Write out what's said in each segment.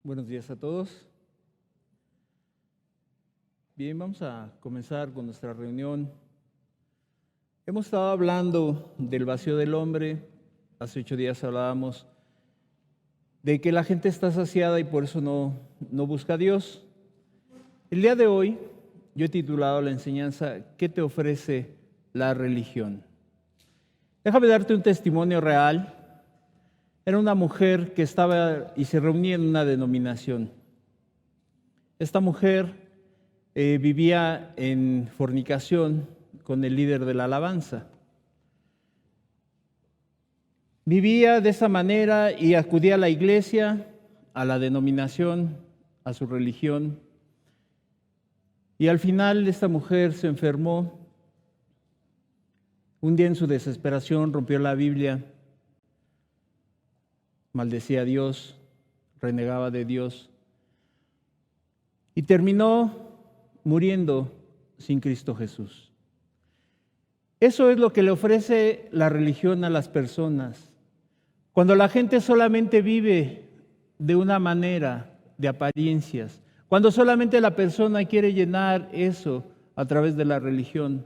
Buenos días a todos. Bien, vamos a comenzar con nuestra reunión. Hemos estado hablando del vacío del hombre. Hace 8 días hablábamos de que la gente está saciada y por eso no busca a Dios. El día de hoy yo he titulado la enseñanza ¿Qué te ofrece la religión? Déjame darte un testimonio real. Era una mujer que estaba y se reunía en una denominación. Esta mujer vivía en fornicación con el líder de la alabanza. Vivía de esa manera y acudía a la iglesia, a la denominación, a su religión. Y al final esta mujer se enfermó. Un día en su desesperación rompió la Biblia, maldecía a Dios, renegaba de Dios y terminó muriendo sin Cristo Jesús. Eso es lo que le ofrece la religión a las personas. Cuando la gente solamente vive de una manera, de apariencias, cuando solamente la persona quiere llenar eso a través de la religión,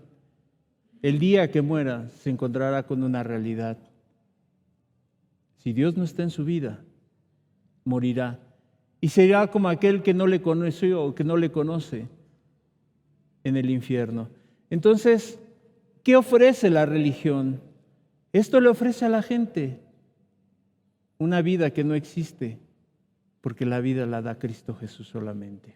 el día que muera se encontrará con una realidad. Si Dios no está en su vida, morirá. Y será como aquel que no le conoció o que no le conoce en el infierno. Entonces, ¿qué ofrece la religión? Esto le ofrece a la gente una vida que no existe, porque la vida la da Cristo Jesús solamente.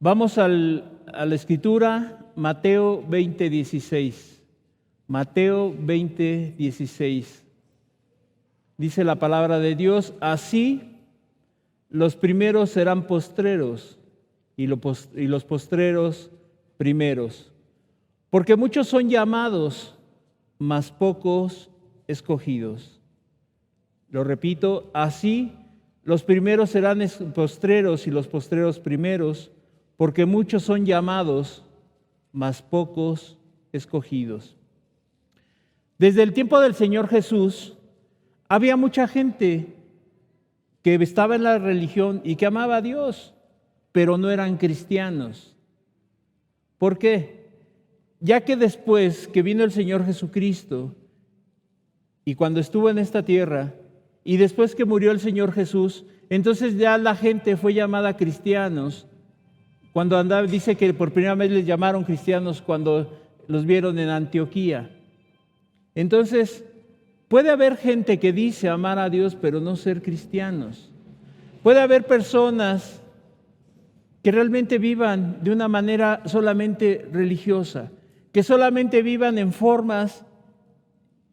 Vamos a la escritura, Mateo 20:16. Mateo 20:16. Dice la palabra de Dios, así los primeros serán postreros y los postreros primeros. Porque muchos son llamados, mas pocos escogidos. Lo repito, así los primeros serán postreros y los postreros primeros, porque muchos son llamados, mas pocos escogidos. Desde el tiempo del Señor Jesús, había mucha gente que estaba en la religión y que amaba a Dios, pero no eran cristianos. ¿Por qué? Ya que después que vino el Señor Jesucristo y cuando estuvo en esta tierra y después que murió el Señor Jesús, entonces ya la gente fue llamada cristianos. Cuando andaba, dice que por primera vez les llamaron cristianos cuando los vieron en Antioquía. Entonces, puede haber gente que dice amar a Dios, pero no ser cristianos. Puede haber personas que realmente vivan de una manera solamente religiosa, que solamente vivan en formas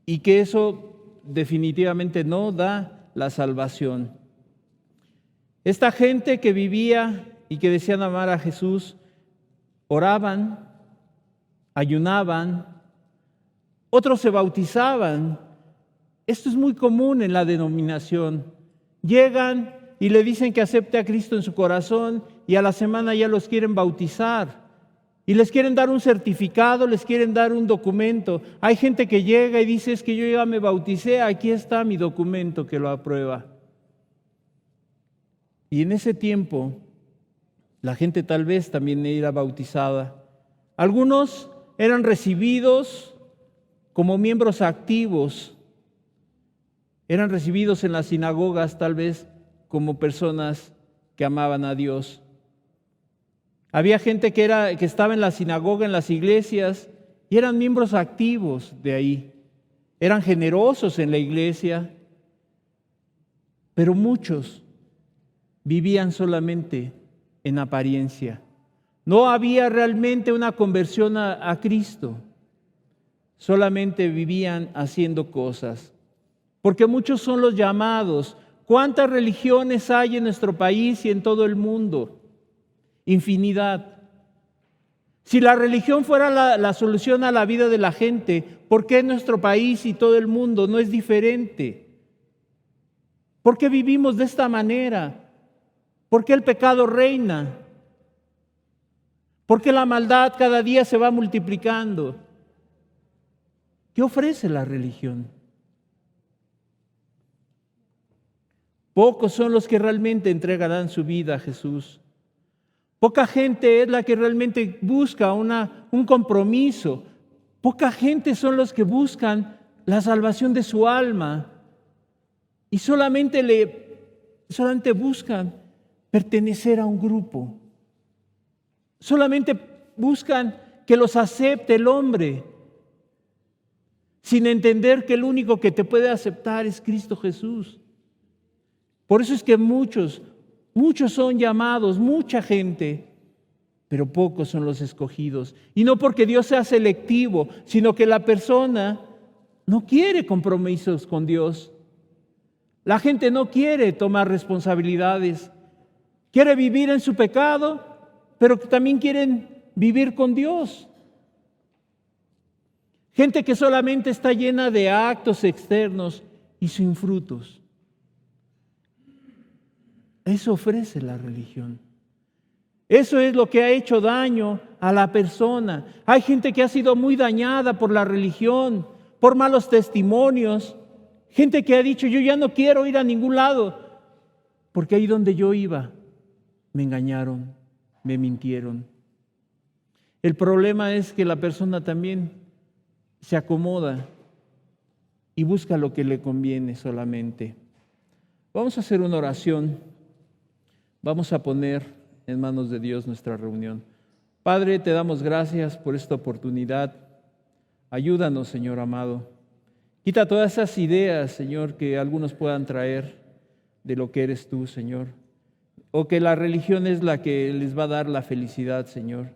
y que eso definitivamente no da la salvación. Esta gente que vivía y que decían amar a Jesús, oraban, ayunaban, otros se bautizaban. Esto es muy común en la denominación. Llegan y le dicen que acepte a Cristo en su corazón y a la semana ya los quieren bautizar. Y les quieren dar un certificado, les quieren dar un documento. Hay gente que llega y dice, es que yo ya me bauticé, aquí está mi documento que lo aprueba. Y en ese tiempo, la gente tal vez también era bautizada. Algunos eran recibidos como miembros activos. Eran recibidos en las sinagogas tal vez como personas que amaban a Dios. Había gente que estaba en la sinagoga, en las iglesias, y eran miembros activos de ahí. Eran generosos en la iglesia, pero muchos vivían solamente en apariencia. No había realmente una conversión a Cristo. Solamente vivían haciendo cosas. Porque muchos son los llamados. ¿Cuántas religiones hay en nuestro país y en todo el mundo? Infinidad. Si la religión fuera la solución a la vida de la gente, ¿por qué nuestro país y todo el mundo no es diferente? ¿Por qué vivimos de esta manera? ¿Por qué el pecado reina? ¿Por qué la maldad cada día se va multiplicando? ¿Qué ofrece la religión? Pocos son los que realmente entregarán su vida a Jesús. Poca gente es la que realmente busca un compromiso. Poca gente son los que buscan la salvación de su alma y solamente buscan pertenecer a un grupo. Solamente buscan que los acepte el hombre, sin entender que el único que te puede aceptar es Cristo Jesús. Por eso es que muchos son llamados, mucha gente, pero pocos son los escogidos. Y no porque Dios sea selectivo, sino que la persona no quiere compromisos con Dios. La gente no quiere tomar responsabilidades. Quiere vivir en su pecado, pero también quieren vivir con Dios. Gente que solamente está llena de actos externos y sin frutos. Eso ofrece la religión. Eso es lo que ha hecho daño a la persona. Hay gente que ha sido muy dañada por la religión, por malos testimonios. Gente que ha dicho, yo ya no quiero ir a ningún lado, porque ahí donde yo iba, me engañaron, me mintieron. El problema es que la persona también se acomoda y busca lo que le conviene solamente. Vamos a hacer una oración. Vamos a poner en manos de Dios nuestra reunión. Padre, te damos gracias por esta oportunidad. Ayúdanos, Señor amado. Quita todas esas ideas, Señor, que algunos puedan traer de lo que eres tú, Señor. O que la religión es la que les va a dar la felicidad, Señor,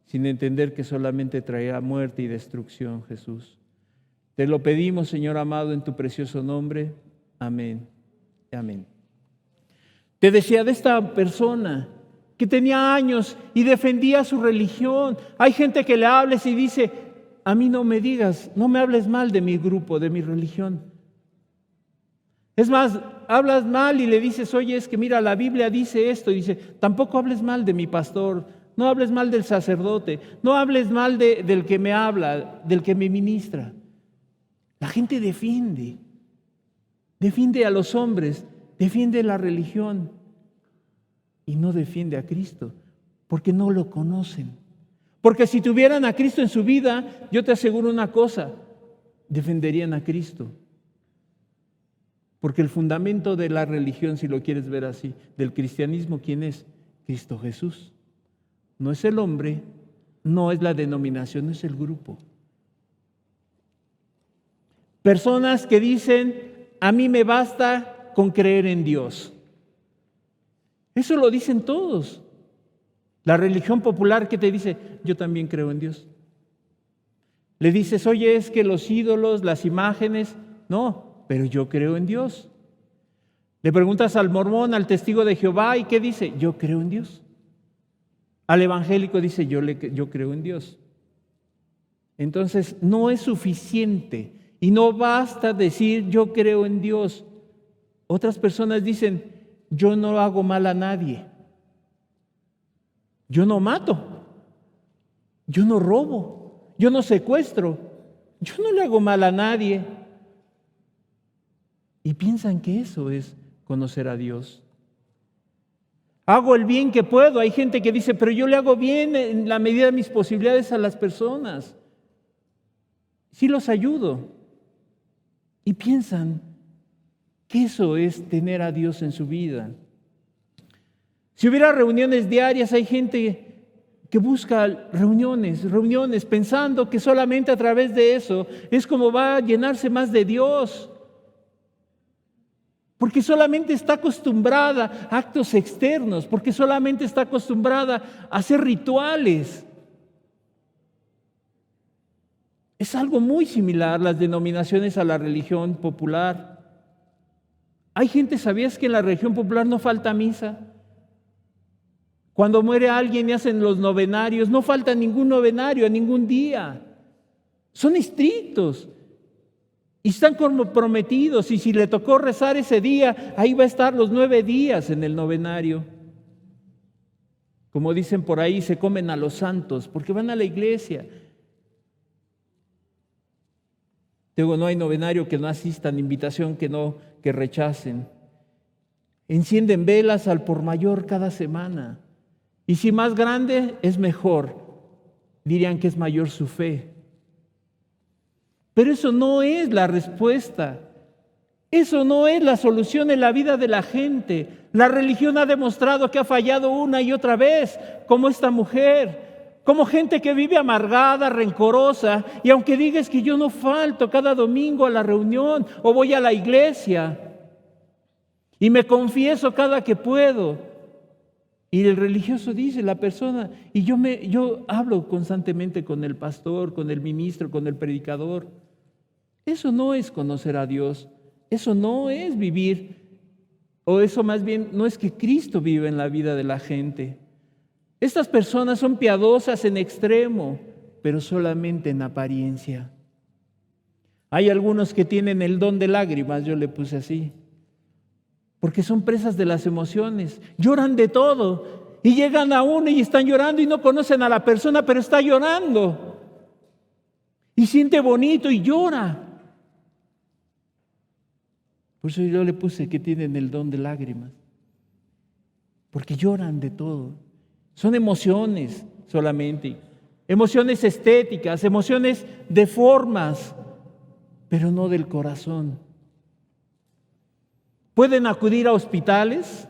sin entender que solamente traerá muerte y destrucción, Jesús. Te lo pedimos, Señor amado, en tu precioso nombre. Amén. Amén. Te decía de esta persona que tenía años y defendía su religión. Hay gente que le hables y dice, a mí no me digas, no me hables mal de mi grupo, de mi religión. Es más, hablas mal y le dices, oye, es que mira, la Biblia dice esto. Y dice, tampoco hables mal de mi pastor, no hables mal del sacerdote, no hables mal del que me habla, del que me ministra. La gente defiende a los hombres, defiende la religión y no defiende a Cristo, porque no lo conocen. Porque si tuvieran a Cristo en su vida, yo te aseguro una cosa, defenderían a Cristo. Porque el fundamento de la religión, si lo quieres ver así, del cristianismo, ¿quién es? Cristo Jesús. No es el hombre, no es la denominación, es el grupo. Personas que dicen, a mí me basta con creer en Dios. Eso lo dicen todos. La religión popular que te dice, yo también creo en Dios. Le dices, oye, es que los ídolos, las imágenes, no, pero yo creo en Dios. Le preguntas al mormón, al testigo de Jehová, ¿y qué dice? Yo creo en Dios. Al evangélico dice, yo creo en Dios. Entonces, no es suficiente y no basta decir, yo creo en Dios. Otras personas dicen, yo no hago mal a nadie. Yo no mato, yo no robo, yo no secuestro, yo no le hago mal a nadie. Y piensan que eso es conocer a Dios. Hago el bien que puedo. Hay gente que dice, pero yo le hago bien en la medida de mis posibilidades a las personas. Sí los ayudo. Y piensan que eso es tener a Dios en su vida. Si hubiera reuniones diarias, hay gente que busca reuniones, pensando que solamente a través de eso es como va a llenarse más de Dios. Porque solamente está acostumbrada a actos externos, porque solamente está acostumbrada a hacer rituales. Es algo muy similar las denominaciones a la religión popular. Hay gente, ¿sabías que en la religión popular no falta misa? Cuando muere alguien y hacen los novenarios, no falta ningún novenario a ningún día. Son estrictos y están comprometidos. Y si le tocó rezar ese día, ahí va a estar los 9 días en el novenario. Como dicen por ahí, se comen a los santos porque van a la iglesia. Digo, no hay novenario que no asistan, invitación que rechacen. Encienden velas al por mayor cada semana. Y si más grande, es mejor. Dirían que es mayor su fe. Pero eso no es la respuesta. Eso no es la solución en la vida de la gente. La religión ha demostrado que ha fallado una y otra vez, como esta mujer, como gente que vive amargada, rencorosa, y aunque digas que yo no falto cada domingo a la reunión o voy a la iglesia y me confieso cada que puedo, y el religioso dice, la persona, y yo hablo constantemente con el pastor, con el ministro, con el predicador. Eso no es conocer a Dios. Eso no es vivir, o eso más bien no es que Cristo vive en la vida de la gente. Estas personas son piadosas en extremo, pero solamente en apariencia. Hay algunos que tienen el don de lágrimas, yo le puse así, porque son presas de las emociones, lloran de todo, y llegan a uno y están llorando y no conocen a la persona, pero está llorando, y siente bonito y llora. Por eso yo le puse que tienen el don de lágrimas, porque lloran de todo. Son emociones solamente, emociones estéticas, emociones de formas, pero no del corazón. Pueden acudir a hospitales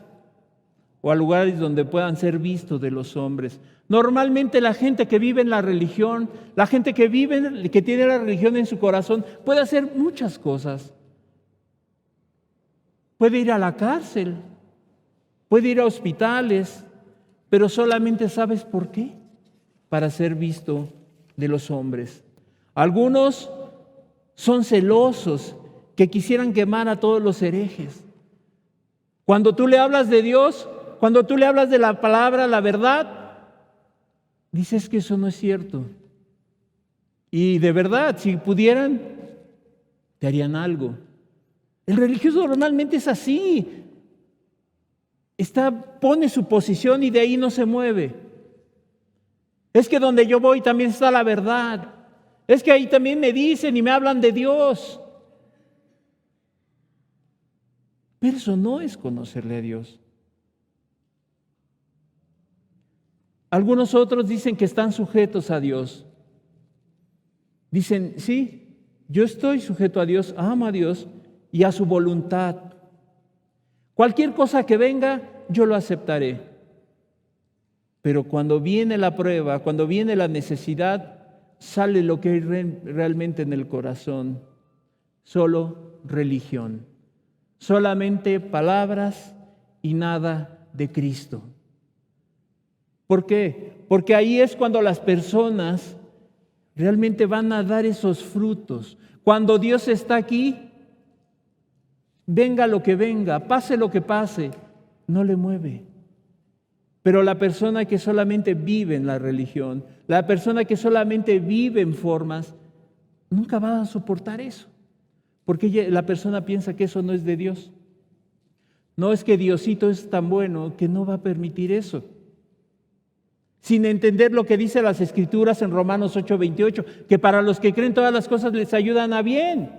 o a lugares donde puedan ser vistos de los hombres. Normalmente la gente que vive en la religión, la gente que tiene la religión en su corazón, puede hacer muchas cosas. Puede ir a la cárcel, puede ir a hospitales, pero solamente ¿sabes por qué? Para ser visto de los hombres. Algunos son celosos, que quisieran quemar a todos los herejes. Cuando tú le hablas de Dios, cuando tú le hablas de la palabra, la verdad, dices que eso no es cierto. Y de verdad, si pudieran, te harían algo. El religioso normalmente es así. Pone su posición y de ahí no se mueve. Es que donde yo voy también está la verdad. Es que ahí también me dicen y me hablan de Dios. Pero eso no es conocerle a Dios. Algunos otros dicen que están sujetos a Dios. Dicen, sí, yo estoy sujeto a Dios, amo a Dios y a su voluntad. Cualquier cosa que venga, yo lo aceptaré. Pero cuando viene la prueba, cuando viene la necesidad, sale lo que hay realmente en el corazón. Solo religión. Solamente palabras y nada de Cristo. ¿Por qué? Porque ahí es cuando las personas realmente van a dar esos frutos. Cuando Dios está aquí, venga lo que venga, pase lo que pase, no le mueve. Pero la persona que solamente vive en la religión, la persona que solamente vive en formas, nunca va a soportar eso. Porque la persona piensa que eso no es de Dios. No, es que Diosito es tan bueno que no va a permitir eso. Sin entender lo que dice las Escrituras en Romanos 8:28, que para los que creen todas las cosas les ayudan a bien,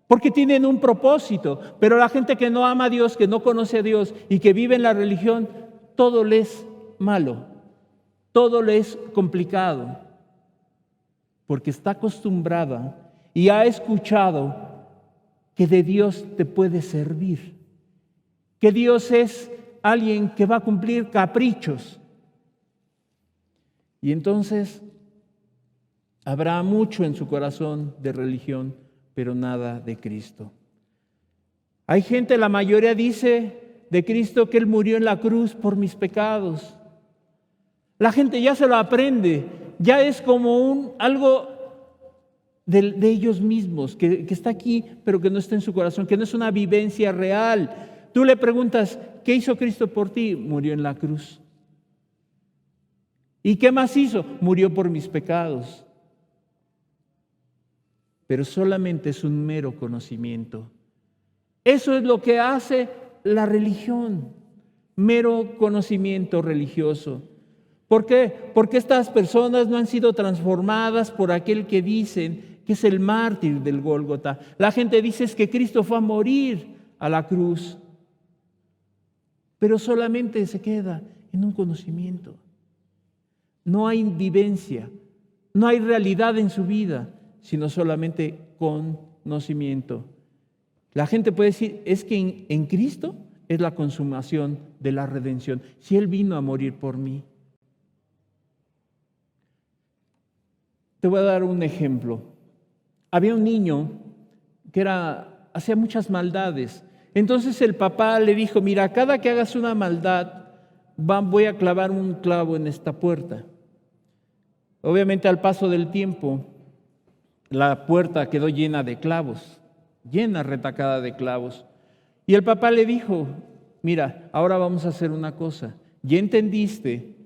porque tienen un propósito. Pero la gente que no ama a Dios, que no conoce a Dios y que vive en la religión, todo le es malo, todo le es complicado, porque está acostumbrada y ha escuchado que de Dios te puede servir, que Dios es alguien que va a cumplir caprichos. Y entonces habrá mucho en su corazón de religión, pero nada de Cristo. Hay gente, la mayoría dice de Cristo que Él murió en la cruz por mis pecados. La gente ya se lo aprende, ya es como algo de ellos mismos, que está aquí, pero que no está en su corazón, que no es una vivencia real. Tú le preguntas, ¿qué hizo Cristo por ti? Murió en la cruz. ¿Y qué más hizo? Murió por mis pecados. Pero solamente es un mero conocimiento. Eso es lo que hace la religión, mero conocimiento religioso. ¿Por qué? Porque estas personas no han sido transformadas por aquel que dicen que es el mártir del Gólgota. La gente dice es que Cristo fue a morir a la cruz. pero solamente se queda en un conocimiento. No hay vivencia, no hay realidad en su vida, sino solamente conocimiento. La gente puede decir, es que en Cristo es la consumación de la redención. Si Él vino a morir por mí. Te voy a dar un ejemplo. Había un niño que hacía muchas maldades. Entonces el papá le dijo, mira, cada que hagas una maldad, voy a clavar un clavo en esta puerta. Obviamente al paso del tiempo, la puerta quedó llena de clavos, llena, retacada de clavos. Y el papá le dijo, mira, ahora vamos a hacer una cosa. Ya entendiste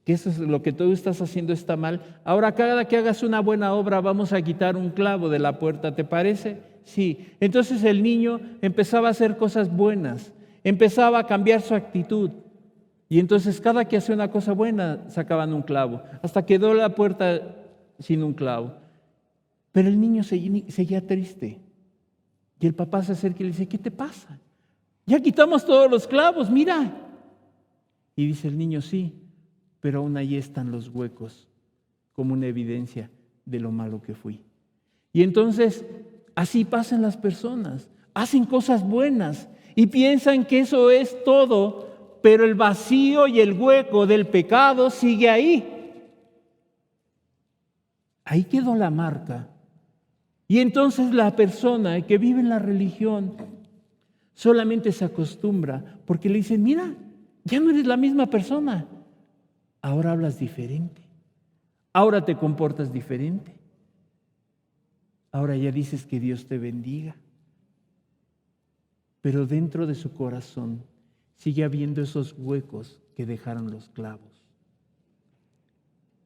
que eso es lo que tú estás haciendo está mal. Ahora cada que hagas una buena obra vamos a quitar un clavo de la puerta, ¿te parece? Sí. Entonces el niño empezaba a hacer cosas buenas, empezaba a cambiar su actitud. Y entonces cada que hacía una cosa buena sacaban un clavo, hasta quedó la puerta sin un clavo. Pero el niño seguía triste. Y el papá se acerca y le dice, ¿qué te pasa? Ya quitamos todos los clavos, mira. Y dice el niño, sí, pero aún ahí están los huecos, como una evidencia de lo malo que fui. Y entonces, así pasan las personas, hacen cosas buenas y piensan que eso es todo, pero el vacío y el hueco del pecado sigue ahí. Ahí quedó la marca. Y entonces la persona que vive en la religión solamente se acostumbra porque le dicen, mira, ya no eres la misma persona. Ahora hablas diferente. Ahora te comportas diferente. Ahora ya dices que Dios te bendiga. Pero dentro de su corazón sigue habiendo esos huecos que dejaron los clavos.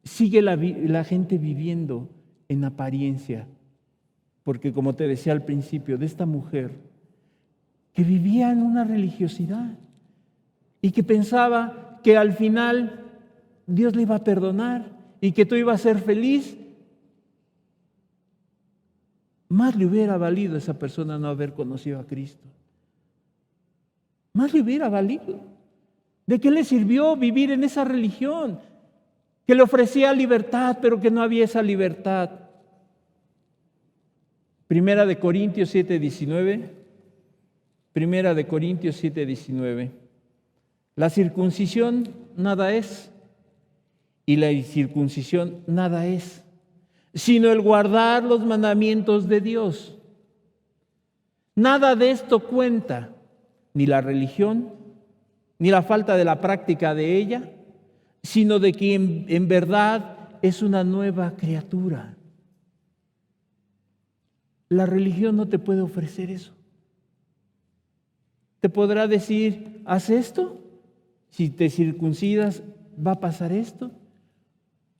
Sigue la gente viviendo en apariencia. Porque como te decía al principio, de esta mujer que vivía en una religiosidad y que pensaba que al final Dios le iba a perdonar y que tú ibas a ser feliz, más le hubiera valido a esa persona no haber conocido a Cristo. Más le hubiera valido. ¿De qué le sirvió vivir en esa religión que le ofrecía libertad, pero que no había esa libertad? Primera de Corintios 7:19. Primera de Corintios 7:19. La circuncisión nada es, y la incircuncisión nada es, sino el guardar los mandamientos de Dios. Nada de esto cuenta, ni la religión, ni la falta de la práctica de ella, sino de que en verdad es una nueva criatura. La religión no te puede ofrecer eso. Te podrá decir, haz esto, si te circuncidas va a pasar esto.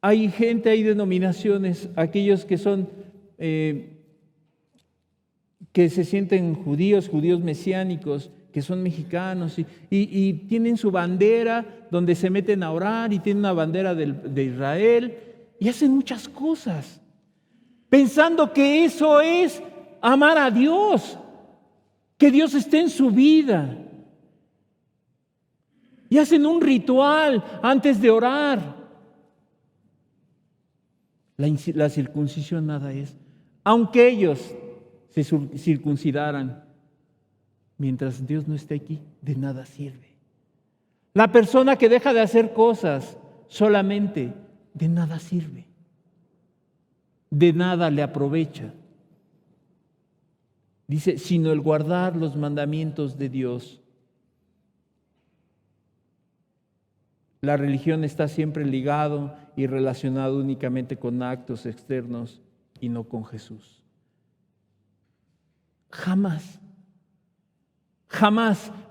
Hay gente, hay denominaciones, aquellos que son, que se sienten judíos mesiánicos, que son mexicanos y tienen su bandera donde se meten a orar y tienen una bandera de Israel y hacen muchas cosas, pensando que eso es amar a Dios, que Dios esté en su vida. Y hacen un ritual antes de orar. La circuncisión nada es. Aunque ellos se circuncidaran, mientras Dios no esté aquí, de nada sirve. La persona que deja de hacer cosas solamente, de nada sirve. De nada le aprovecha. Dice, sino el guardar los mandamientos de Dios. La religión está siempre ligado y relacionado únicamente con actos externos y no con Jesús. Jamás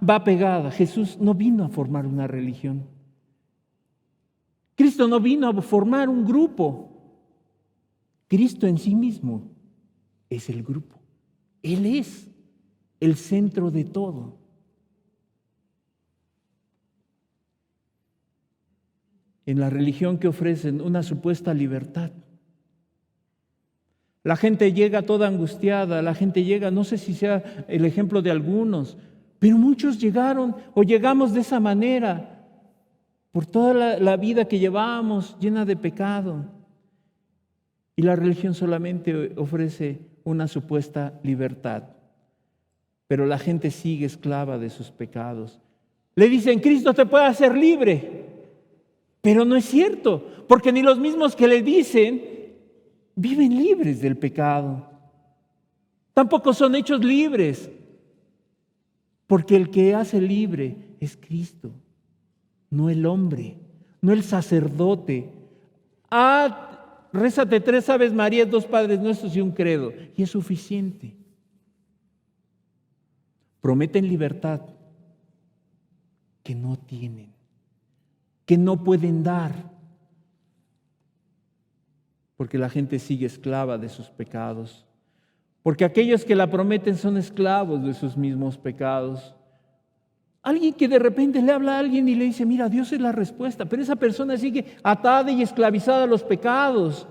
va pegada. Jesús no vino a formar una religión. Cristo no vino a formar un grupo. Cristo en sí mismo es el grupo. Él es el centro de todo. En la religión que ofrecen una supuesta libertad, la gente llega toda angustiada, la gente llega, no sé si sea el ejemplo de algunos, Pero muchos llegaron o llegamos de esa manera, por toda la vida que llevamos llena de pecado. Y la religión solamente ofrece una supuesta libertad, pero la gente sigue esclava de sus pecados. Le dicen, Cristo te puede hacer libre, pero no es cierto, porque ni los mismos que le dicen viven libres del pecado. Tampoco son hechos libres, porque el que hace libre es Cristo, no el hombre, no el sacerdote. Rézate 3 Aves Marías, 2 Padres Nuestros y un credo, y es suficiente. Prometen libertad que no tienen, que no pueden dar, porque la gente sigue esclava de sus pecados, porque aquellos que la prometen son esclavos de sus mismos pecados. Alguien que de repente le habla a alguien y le dice, mira, Dios es la respuesta, pero esa persona sigue atada y esclavizada a los pecados.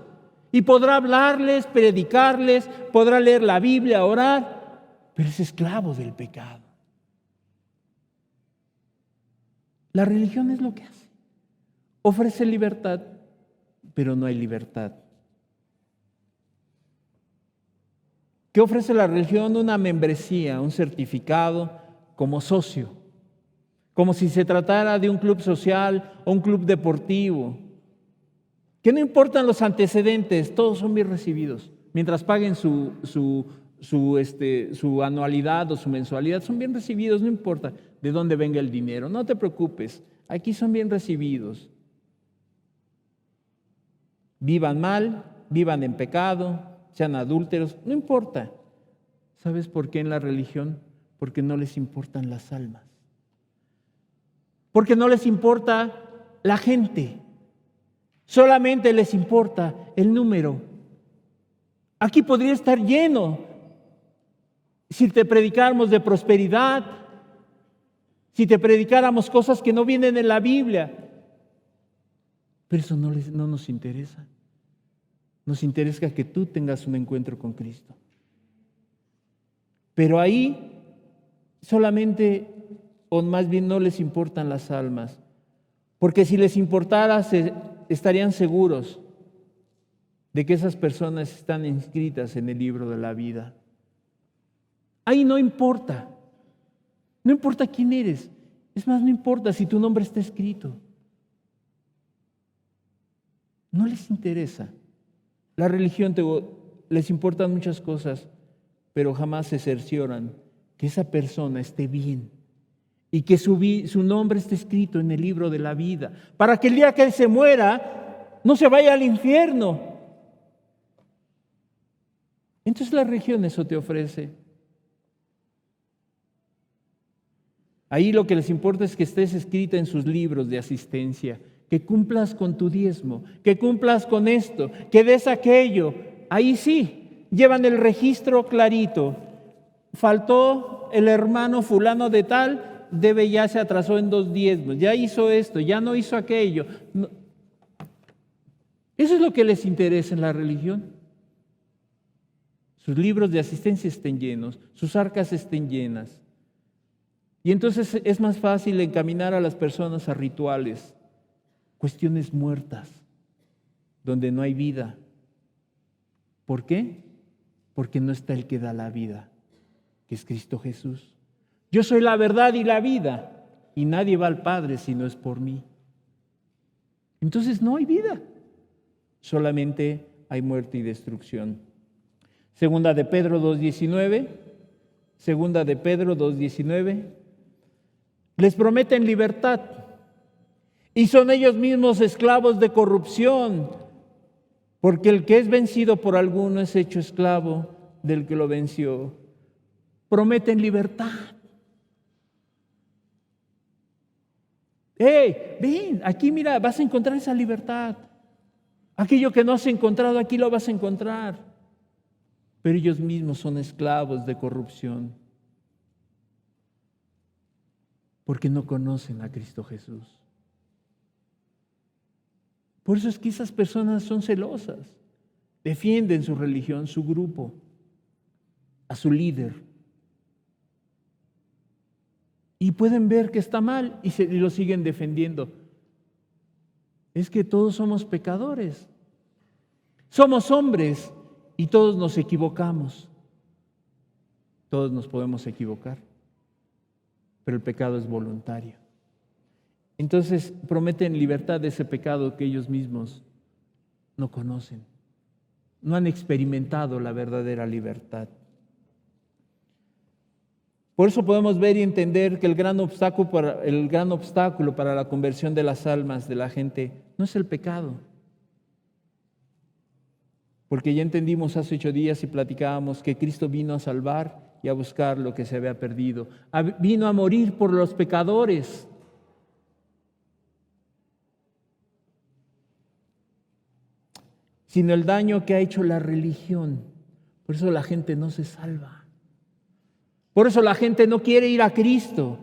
Y podrá hablarles, predicarles, podrá leer la Biblia, orar, pero es esclavo del pecado. La religión es lo que hace. Ofrece libertad, pero no hay libertad. ¿Qué ofrece la religión? Una membresía, un certificado como socio, como si se tratara de un club social o un club deportivo, que no importan los antecedentes, todos son bien recibidos. Mientras paguen su anualidad o su mensualidad, son bien recibidos, no importa de dónde venga el dinero. No te preocupes, aquí son bien recibidos. Vivan mal, vivan en pecado, sean adúlteros, no importa. ¿Sabes por qué en la religión? Porque no les importan las almas. Porque no les importa la gente. Solamente les importa el número. Aquí podría estar lleno si te predicáramos de prosperidad, si te predicáramos cosas que no vienen en la Biblia. Pero eso no nos interesa. Nos interesa que tú tengas un encuentro con Cristo. Pero ahí solamente, o más bien no les importan las almas. Porque si les importara, estarían seguros de que esas personas están inscritas en el libro de la vida. Ahí no importa quién eres, es más, no importa si tu nombre está escrito. No les interesa. La religión les importan muchas cosas, pero jamás se cercioran que esa persona esté bien y que su nombre esté escrito en el libro de la vida, para que el día que él se muera no se vaya al infierno. Entonces la religión eso te ofrece. Ahí lo que les importa es que estés escrita en sus libros de asistencia, que cumplas con tu diezmo, que cumplas con esto, que des aquello. Ahí sí, llevan el registro clarito. Faltó el hermano fulano de tal, ya se atrasó en 2 diezmos, ya hizo esto, ya no hizo aquello. No. Eso es lo que les interesa en la religión. Sus libros de asistencia estén llenos, sus arcas estén llenas. Y entonces es más fácil encaminar a las personas a rituales, cuestiones muertas, donde no hay vida. ¿Por qué? Porque no está el que da la vida, que es Cristo Jesús. Yo soy la verdad y la vida, y nadie va al Padre si no es por mí. Entonces no hay vida, solamente hay muerte y destrucción. Segunda de Pedro 2:19, les prometen libertad y son ellos mismos esclavos de corrupción, porque el que es vencido por alguno es hecho esclavo del que lo venció. Prometen libertad. Ven, aquí mira, vas a encontrar esa libertad. Aquello que no has encontrado, aquí lo vas a encontrar. Pero ellos mismos son esclavos de corrupción, porque no conocen a Cristo Jesús. Por eso es que esas personas son celosas, defienden su religión, su grupo, a su líder. y pueden ver que está mal y lo siguen defendiendo. Es que todos somos pecadores. Somos hombres y todos nos equivocamos. Todos nos podemos equivocar, pero el pecado es voluntario. Entonces prometen libertad de ese pecado que ellos mismos no conocen. No han experimentado la verdadera libertad. Por eso podemos ver y entender que el gran obstáculo para la conversión de las almas de la gente no es el pecado. Porque ya entendimos hace 8 días y platicábamos que Cristo vino a salvar y a buscar lo que se había perdido. Vino a morir por los pecadores. Sino el daño que ha hecho la religión. Por eso la gente no se salva. Por eso la gente no quiere ir a Cristo.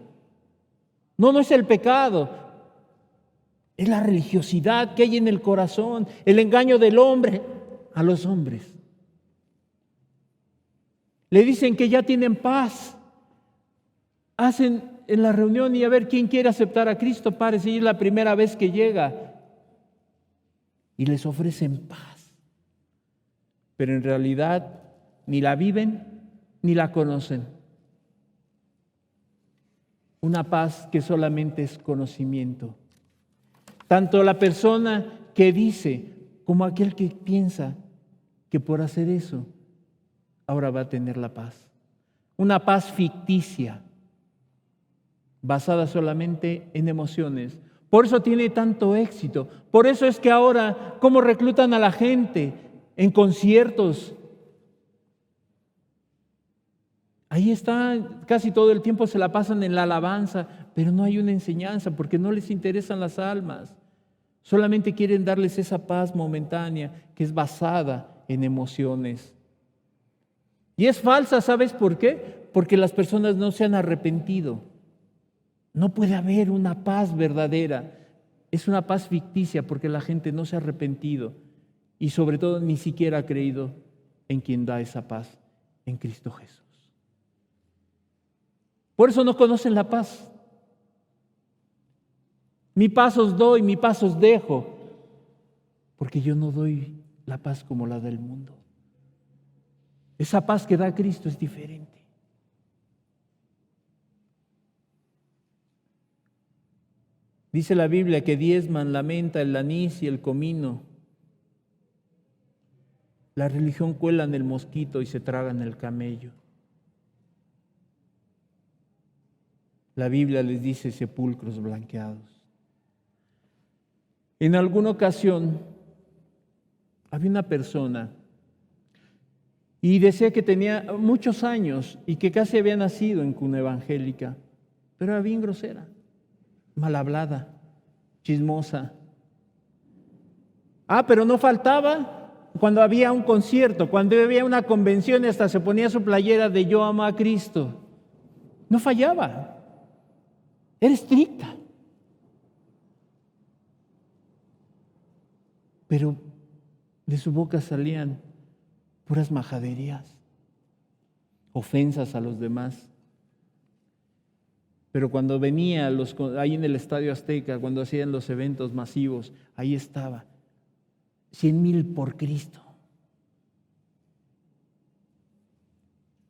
No es el pecado. Es la religiosidad que hay en el corazón, el engaño del hombre a los hombres. Le dicen que ya tienen paz. Hacen en la reunión y a ver quién quiere aceptar a Cristo, párese, y es la primera vez que llega. Y les ofrecen paz. Pero en realidad ni la viven ni la conocen. Una paz que solamente es conocimiento. Tanto la persona que dice como aquel que piensa que por hacer eso ahora va a tener la paz. Una paz ficticia, basada solamente en emociones. Por eso tiene tanto éxito. Por eso es que ahora, ¿cómo reclutan a la gente? En conciertos. Ahí está, casi todo el tiempo se la pasan en la alabanza, pero no hay una enseñanza porque no les interesan las almas. Solamente quieren darles esa paz momentánea que es basada en emociones. Y es falsa, ¿sabes por qué? Porque las personas no se han arrepentido. No puede haber una paz verdadera. Es una paz ficticia porque la gente no se ha arrepentido y sobre todo ni siquiera ha creído en quien da esa paz, en Cristo Jesús. Por eso no conocen la paz. Mi paz os doy, mi paz os dejo, porque yo no doy la paz como la del mundo. Esa paz que da Cristo es diferente. Dice la Biblia que diezman la menta, el anís y el comino. La religión cuelan el mosquito y se tragan el camello. La Biblia les dice sepulcros blanqueados. En alguna ocasión había una persona y decía que tenía muchos años y que casi había nacido en cuna evangélica, pero era bien grosera, mal hablada, chismosa. Pero no faltaba cuando había un concierto, cuando había una convención y hasta se ponía su playera de Yo amo a Cristo. No fallaba. Era estricta. Pero de su boca salían puras majaderías, ofensas a los demás. Pero cuando venía ahí en el Estadio Azteca, cuando hacían los eventos masivos, ahí estaba, 100,000 por Cristo.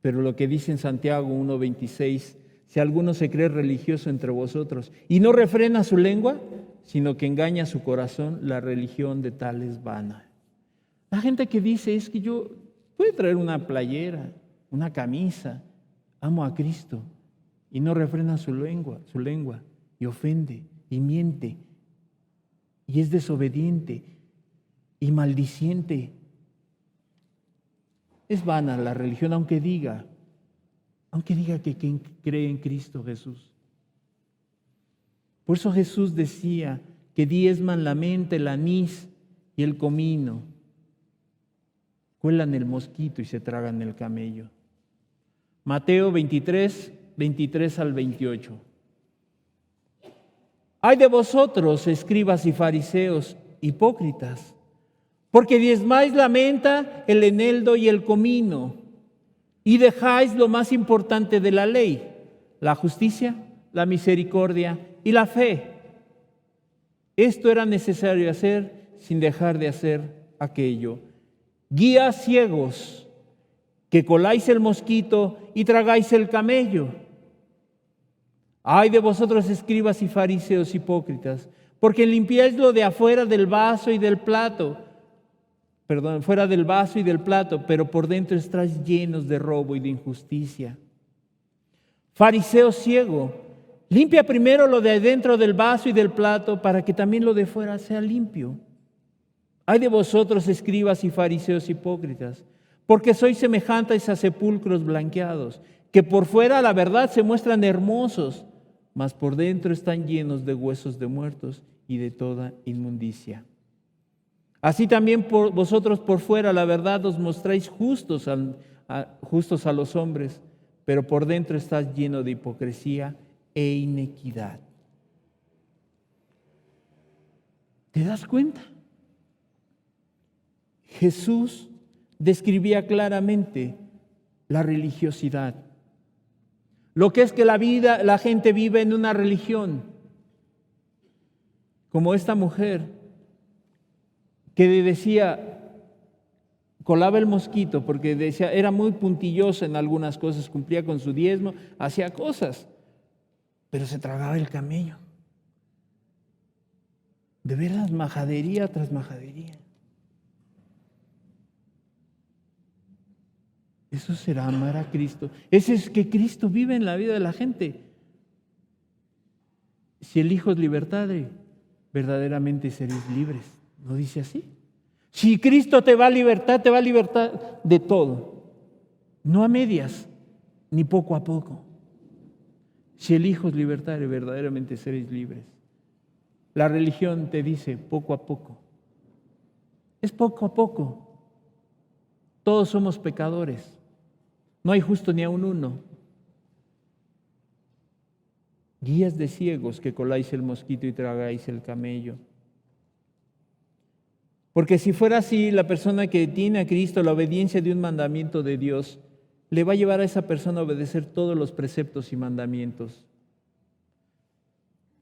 Pero lo que dice en Santiago 1:26, si alguno se cree religioso entre vosotros y no refrena su lengua, sino que engaña su corazón, la religión de tal es vana. La gente que dice es que yo puedo traer una playera, una camisa, amo a Cristo, y no refrena su lengua, y ofende, y miente, y es desobediente, y maldiciente. Es vana la religión, aunque diga que quien cree en Cristo Jesús. Por eso Jesús decía que diezman la menta, el anís y el comino. Cuelan el mosquito y se tragan el camello. Mateo 23 al 28. Ay de vosotros, escribas y fariseos, hipócritas, porque diezmáis la menta, el eneldo y el comino, y dejáis lo más importante de la ley, la justicia, la misericordia y la fe. Esto era necesario hacer sin dejar de hacer aquello. Guías ciegos, que coláis el mosquito y tragáis el camello. Ay de vosotros, escribas y fariseos hipócritas, porque limpiáis lo de afuera del vaso y del plato, fuera del vaso y del plato, pero por dentro estáis llenos de robo y de injusticia. Fariseo ciego, limpia primero lo de adentro del vaso y del plato, para que también lo de fuera sea limpio. Ay de vosotros, escribas y fariseos hipócritas, porque sois semejantes a sepulcros blanqueados, que por fuera la verdad se muestran hermosos, mas por dentro están llenos de huesos de muertos y de toda inmundicia. Así también vosotros por fuera la verdad os mostráis justos a los hombres, pero por dentro estás lleno de hipocresía e inequidad. ¿Te das cuenta? Jesús describía claramente la religiosidad. Lo que es que la gente vive en una religión, como esta mujer que decía, colaba el mosquito porque decía, era muy puntillosa en algunas cosas, cumplía con su diezmo, hacía cosas, pero se tragaba el camello. De veras, majadería tras majadería. Eso será amar a Cristo. Eso es que Cristo vive en la vida de la gente. Si eliges libertad, verdaderamente seréis libres. ¿No dice así? Si Cristo te va a libertad de todo. No a medias, ni poco a poco. Si eliges libertad, verdaderamente seréis libres. La religión te dice poco a poco. Es poco a poco. Todos somos pecadores. No hay justo ni aun uno. Guías de ciegos, que coláis el mosquito y tragáis el camello. Porque si fuera así, la persona que tiene a Cristo, la obediencia de un mandamiento de Dios, le va a llevar a esa persona a obedecer todos los preceptos y mandamientos.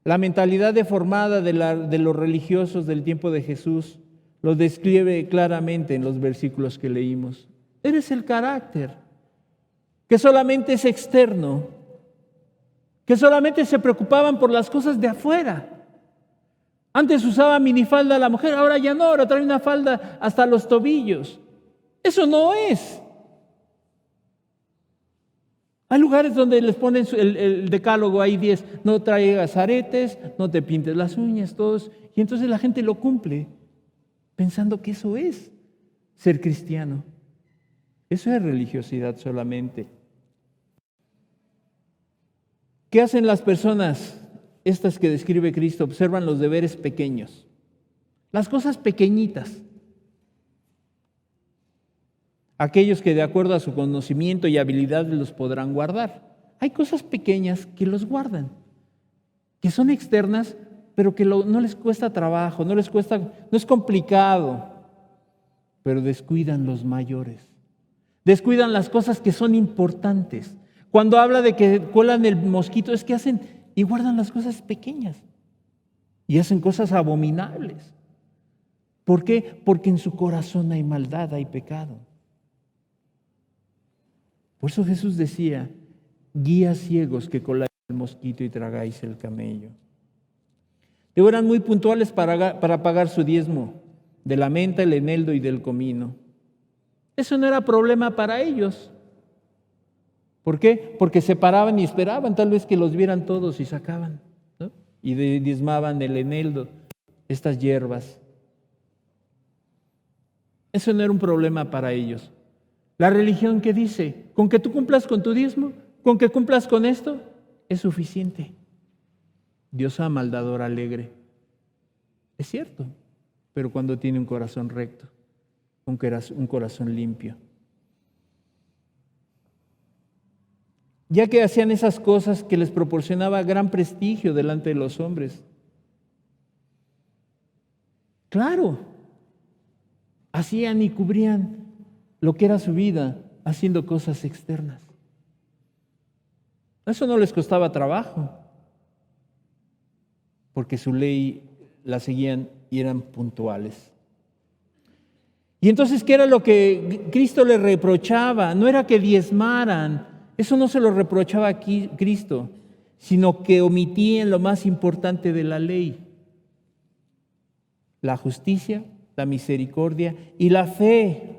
La mentalidad deformada de los religiosos del tiempo de Jesús lo describe claramente en los versículos que leímos. Eres el carácter, que solamente es externo, que solamente se preocupaban por las cosas de afuera. Antes usaba minifalda la mujer, ahora ya no, ahora trae una falda hasta los tobillos. Eso no es. Hay lugares donde les ponen el decálogo, hay 10, no traigas aretes, no te pintes las uñas, todos. Y entonces la gente lo cumple, pensando que eso es ser cristiano. Eso es religiosidad solamente. ¿Qué hacen las personas, estas que describe Cristo? Observan los deberes pequeños, las cosas pequeñitas. Aquellos que de acuerdo a su conocimiento y habilidad los podrán guardar. Hay cosas pequeñas que los guardan, que son externas, pero que no les cuesta trabajo, no es complicado, pero descuidan los mayores. Descuidan las cosas que son importantes. Cuando habla de que cuelan el mosquito, es que hacen y guardan las cosas pequeñas y hacen cosas abominables. ¿Por qué? Porque en su corazón hay maldad, hay pecado. Por eso Jesús decía, guías ciegos, que coláis el mosquito y tragáis el camello. Luego eran muy puntuales para pagar su diezmo de la menta, el eneldo y del comino. Eso no era problema para ellos. ¿Por qué? Porque se paraban y esperaban tal vez que los vieran todos y sacaban, ¿no? Y diezmaban el eneldo, estas hierbas. Eso no era un problema para ellos. La religión, ¿qué dice? Con que tú cumplas con tu diezmo, con que cumplas con esto, es suficiente. Dios ama al dador alegre. Es cierto, pero cuando tiene un corazón recto, un corazón limpio. Ya que hacían esas cosas que les proporcionaba gran prestigio delante de los hombres. Claro, hacían y cubrían lo que era su vida haciendo cosas externas. Eso no les costaba trabajo. porque su ley la seguían y eran puntuales. Y entonces, ¿qué era lo que Cristo les reprochaba? No era que diezmaran, eso no se lo reprochaba aquí Cristo, sino que omitían lo más importante de la ley: la justicia, la misericordia y la fe.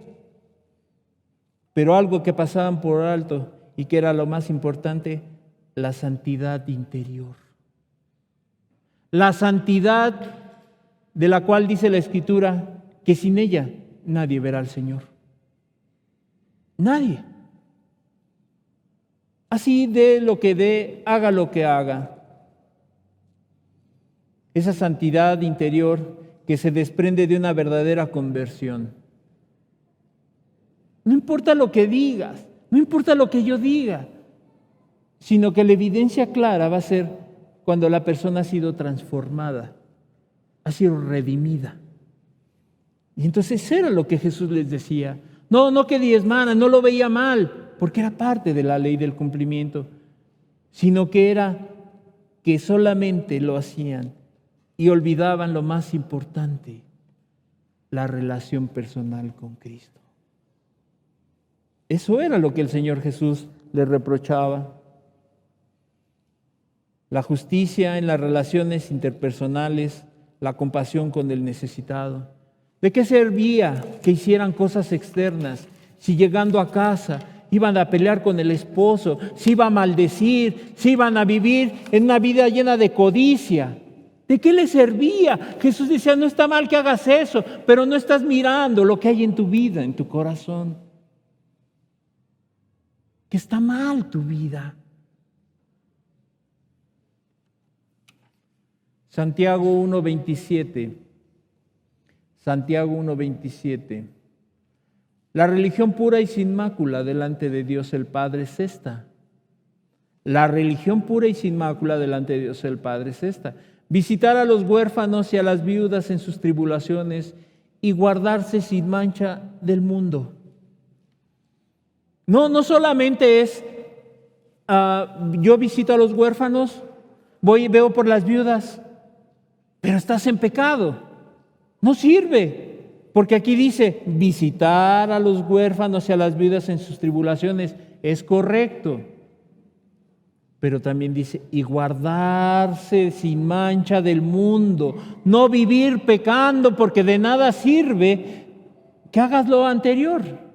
Pero algo que pasaban por alto y que era lo más importante: la santidad interior. La santidad de la cual dice la Escritura que sin ella nadie verá al Señor. Nadie. Así dé lo que dé, haga lo que haga. Esa santidad interior que se desprende de una verdadera conversión. No importa lo que digas, no importa lo que yo diga, sino que la evidencia clara va a ser cuando la persona ha sido transformada, ha sido redimida. Y entonces era lo que Jesús les decía. No que diezmaran, no lo veía mal, porque era parte de la ley del cumplimiento, sino que era que solamente lo hacían y olvidaban lo más importante: la relación personal con Cristo. Eso era lo que el Señor Jesús les reprochaba. La justicia en las relaciones interpersonales, la compasión con el necesitado. ¿De qué servía que hicieran cosas externas si llegando a casa iban a pelear con el esposo, si iban a maldecir, si iban a vivir en una vida llena de codicia? ¿De qué les servía? Jesús decía: no está mal que hagas eso, pero no estás mirando lo que hay en tu vida, en tu corazón. Que está mal tu vida. Santiago 1:27. Santiago 1:27. La religión pura y sin mácula delante de Dios el Padre es esta. La religión pura y sin mácula delante de Dios el Padre es esta: visitar a los huérfanos y a las viudas en sus tribulaciones y guardarse sin mancha del mundo. No solamente es yo visito a los huérfanos, voy y veo por las viudas, pero estás en pecado. No sirve, porque aquí dice visitar a los huérfanos y a las viudas en sus tribulaciones. Es correcto, pero también dice y guardarse sin mancha del mundo. No vivir pecando, porque de nada sirve que hagas lo anterior.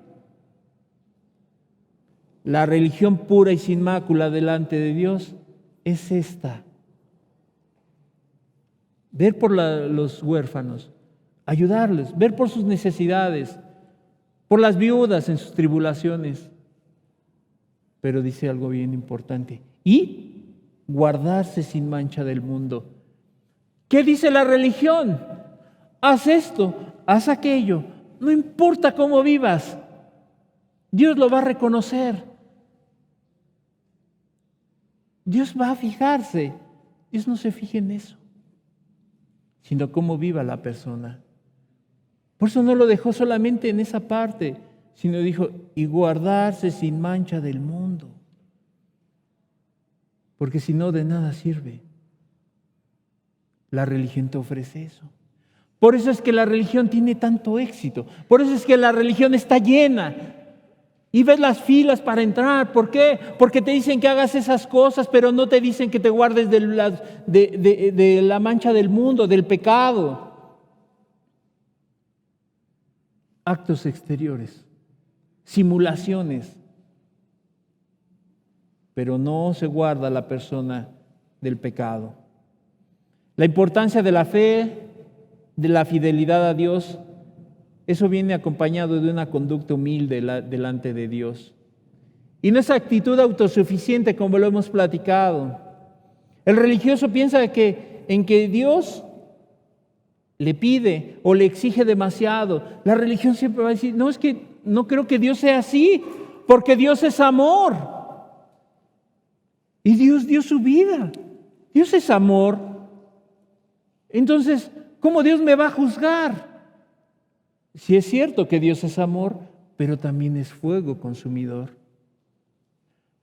La religión pura y sin mácula delante de Dios es esta: ver por los huérfanos, ayudarles, ver por sus necesidades, por las viudas en sus tribulaciones. Pero dice algo bien importante: y guardarse sin mancha del mundo. ¿Qué dice la religión? Haz esto, haz aquello, no importa cómo vivas, Dios lo va a reconocer. Dios va a fijarse. Dios no se fija en eso, sino cómo viva la persona. Por eso no lo dejó solamente en esa parte, sino dijo y guardarse sin mancha del mundo. Porque si no, de nada sirve. La religión te ofrece eso. Por eso es que la religión tiene tanto éxito. Por eso es que la religión está llena. Y ves las filas para entrar. ¿Por qué? Porque te dicen que hagas esas cosas, pero no te dicen que te guardes de la mancha del mundo, del pecado. Actos exteriores, simulaciones. Pero no se guarda la persona del pecado. La importancia de la fe, de la fidelidad a Dios, eso viene acompañado de una conducta humilde delante de Dios. Y no esa actitud autosuficiente como lo hemos platicado. El religioso piensa en que Dios le pide o le exige demasiado. La religión siempre va a decir: no, es que no creo que Dios sea así, porque Dios es amor. Y Dios dio su vida. Dios es amor. Entonces, ¿cómo Dios me va a juzgar? Sí es cierto que Dios es amor, pero también es fuego consumidor.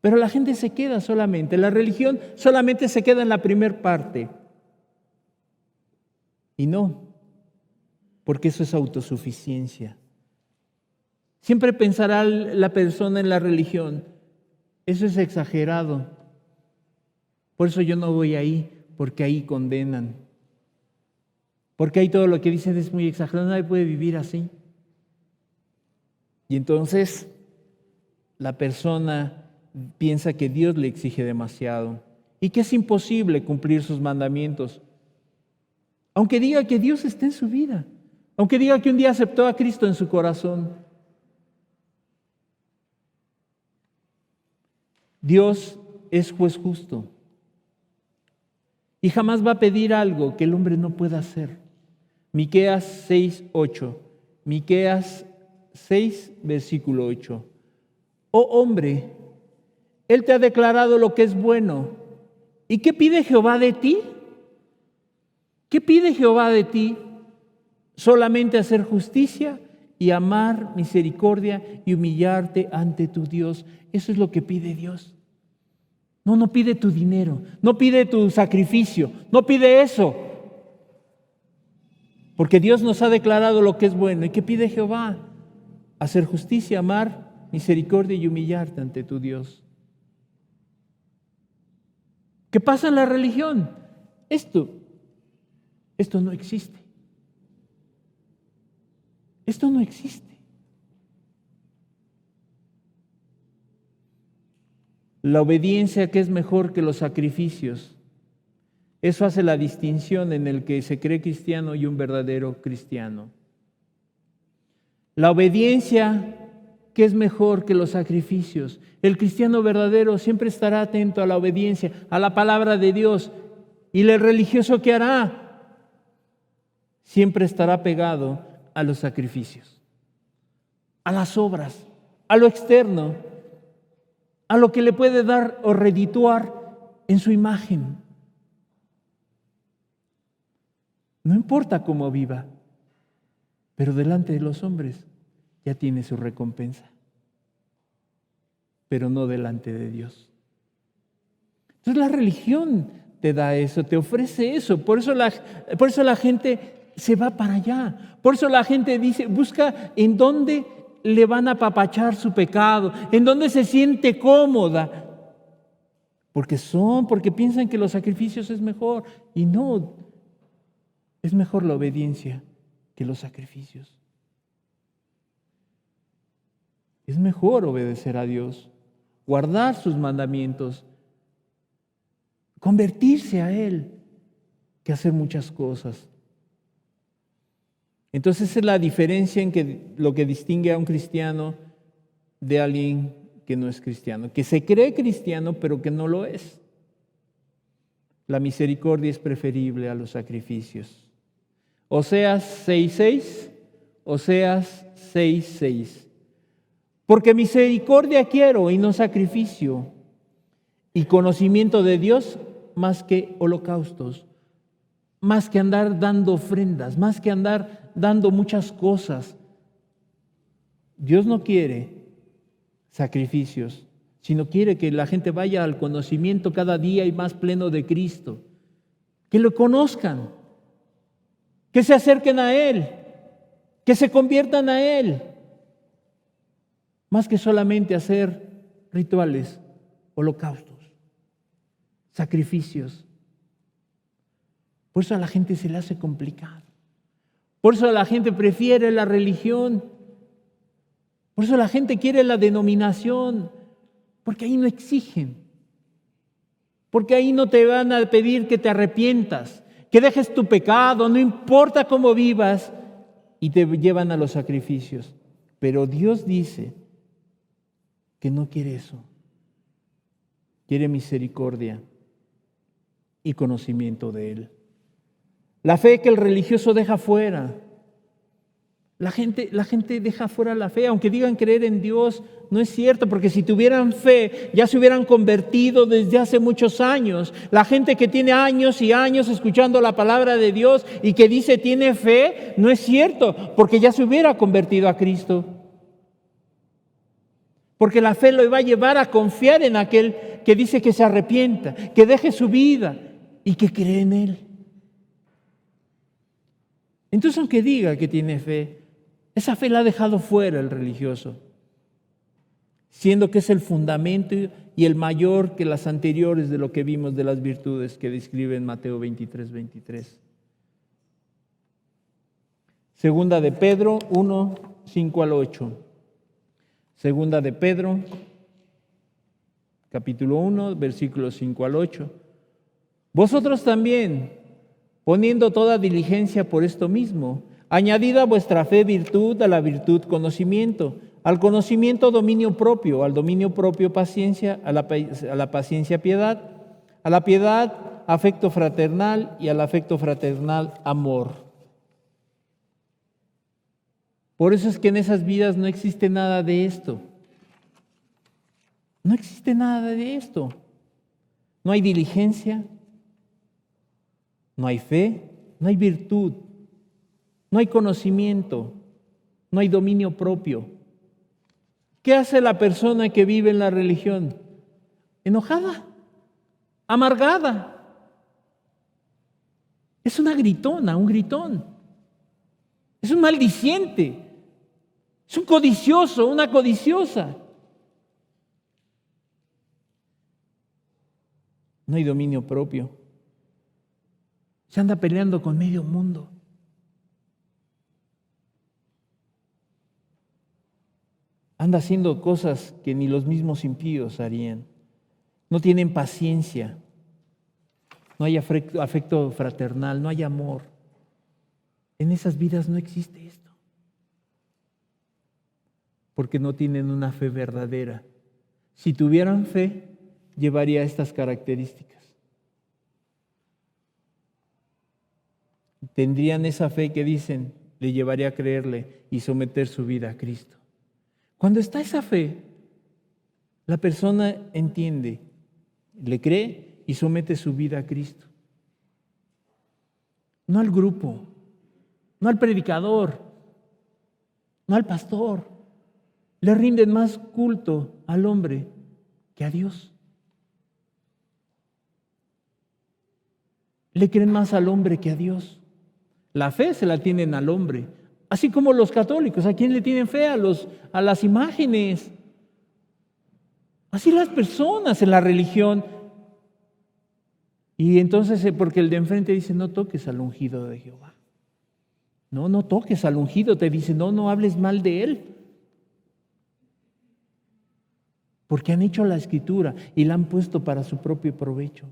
Pero la gente se queda solamente, la religión solamente se queda en la primera parte. Y no, porque eso es autosuficiencia. Siempre pensará la persona en la religión, eso es exagerado. Por eso yo no voy ahí, porque ahí condenan. Porque ahí todo lo que dicen es muy exagerado, nadie puede vivir así. Y entonces la persona piensa que Dios le exige demasiado y que es imposible cumplir sus mandamientos. Aunque diga que Dios está en su vida, aunque diga que un día aceptó a Cristo en su corazón. Dios es juez justo y jamás va a pedir algo que el hombre no pueda hacer. Miqueas 6:8. Miqueas 6, versículo 8. Oh hombre, Él te ha declarado lo que es bueno. ¿Y qué pide Jehová de ti? ¿Qué pide Jehová de ti? Solamente hacer justicia y amar misericordia y humillarte ante tu Dios. Eso es lo que pide Dios. No pide tu dinero, no pide tu sacrificio, no pide eso. Porque Dios nos ha declarado lo que es bueno. ¿Y qué pide Jehová? Hacer justicia, amar misericordia y humillarte ante tu Dios. ¿Qué pasa en la religión? Esto no existe. Esto no existe. La obediencia, que es mejor que los sacrificios. Eso hace la distinción en el que se cree cristiano y un verdadero cristiano. La obediencia, que es mejor que los sacrificios. El cristiano verdadero siempre estará atento a la obediencia, a la palabra de Dios. ¿Y el religioso qué hará? Siempre estará pegado a los sacrificios, a las obras, a lo externo, a lo que le puede dar o redituar en su imagen. No importa cómo viva, pero delante de los hombres ya tiene su recompensa, pero no delante de Dios. Entonces la religión te da eso, te ofrece eso. Por eso la gente se va para allá. Por eso la gente dice, busca en dónde le van a apapachar su pecado, en dónde se siente cómoda. Porque piensan que los sacrificios es mejor. Y no, es mejor la obediencia que los sacrificios. Es mejor obedecer a Dios, guardar sus mandamientos, convertirse a Él, que hacer muchas cosas. Entonces esa es la diferencia en que lo que distingue a un cristiano de alguien que no es cristiano, que se cree cristiano pero que no lo es. La misericordia es preferible a los sacrificios. Oseas 6:6, Oseas 6:6. Porque misericordia quiero y no sacrificio, y conocimiento de Dios más que holocaustos, más que andar dando ofrendas, más que andar dando muchas cosas. Dios no quiere sacrificios, sino quiere que la gente vaya al conocimiento cada día y más pleno de Cristo, que lo conozcan, que se acerquen a Él, que se conviertan a Él, más que solamente hacer rituales, holocaustos, sacrificios. Por eso a la gente se le hace complicado. Por eso la gente prefiere la religión. Por eso la gente quiere la denominación. Porque ahí no exigen. Porque ahí no te van a pedir que te arrepientas, que dejes tu pecado, no importa cómo vivas, y te llevan a los sacrificios. Pero Dios dice que no quiere eso. Quiere misericordia y conocimiento de Él. La fe que el religioso deja fuera. La gente deja fuera la fe, aunque digan creer en Dios, no es cierto, porque si tuvieran fe ya se hubieran convertido desde hace muchos años. La gente que tiene años y años escuchando la palabra de Dios y que dice tiene fe, no es cierto, porque ya se hubiera convertido a Cristo. Porque la fe lo va a llevar a confiar en aquel que dice que se arrepienta, que deje su vida y que cree en Él. Entonces, aunque diga que tiene fe, esa fe la ha dejado fuera el religioso, siendo que es el fundamento y el mayor que las anteriores de lo que vimos de las virtudes que describe en Mateo 23. Segunda de Pedro 1, 5 al 8. Segunda de Pedro, capítulo 1, versículos 5 al 8. Vosotros también, poniendo toda diligencia por esto mismo, añadid a vuestra fe virtud, a la virtud conocimiento, al conocimiento dominio propio, al dominio propio paciencia, a la paciencia piedad, a la piedad afecto fraternal y al afecto fraternal amor. Por eso es que en esas vidas no existe nada de esto. No existe nada de esto. No hay diligencia, no hay fe, no hay virtud, no hay conocimiento, no hay dominio propio. ¿Qué hace la persona que vive en la religión? Enojada, amargada. Es una gritona, un gritón. Es un maldiciente. Es un codicioso, una codiciosa. No hay dominio propio. Se anda peleando con medio mundo. Anda haciendo cosas que ni los mismos impíos harían. No tienen paciencia. No hay afecto fraternal, no hay amor. En esas vidas no existe esto. Porque no tienen una fe verdadera. Si tuvieran fe, llevaría estas características. Tendrían esa fe que dicen, le llevaría a creerle y someter su vida a Cristo. Cuando está esa fe, la persona entiende, le cree y somete su vida a Cristo. No al grupo, no al predicador, no al pastor. Le rinden más culto al hombre que a Dios. Le creen más al hombre que a Dios. La fe se la tienen al hombre. Así como los católicos, ¿a quién le tienen fe? A las imágenes. Así las personas en la religión. Y entonces, porque el de enfrente dice, no toques al ungido de Jehová. No toques al ungido, te dice, no hables mal de él. Porque han hecho la escritura y la han puesto para su propio provecho.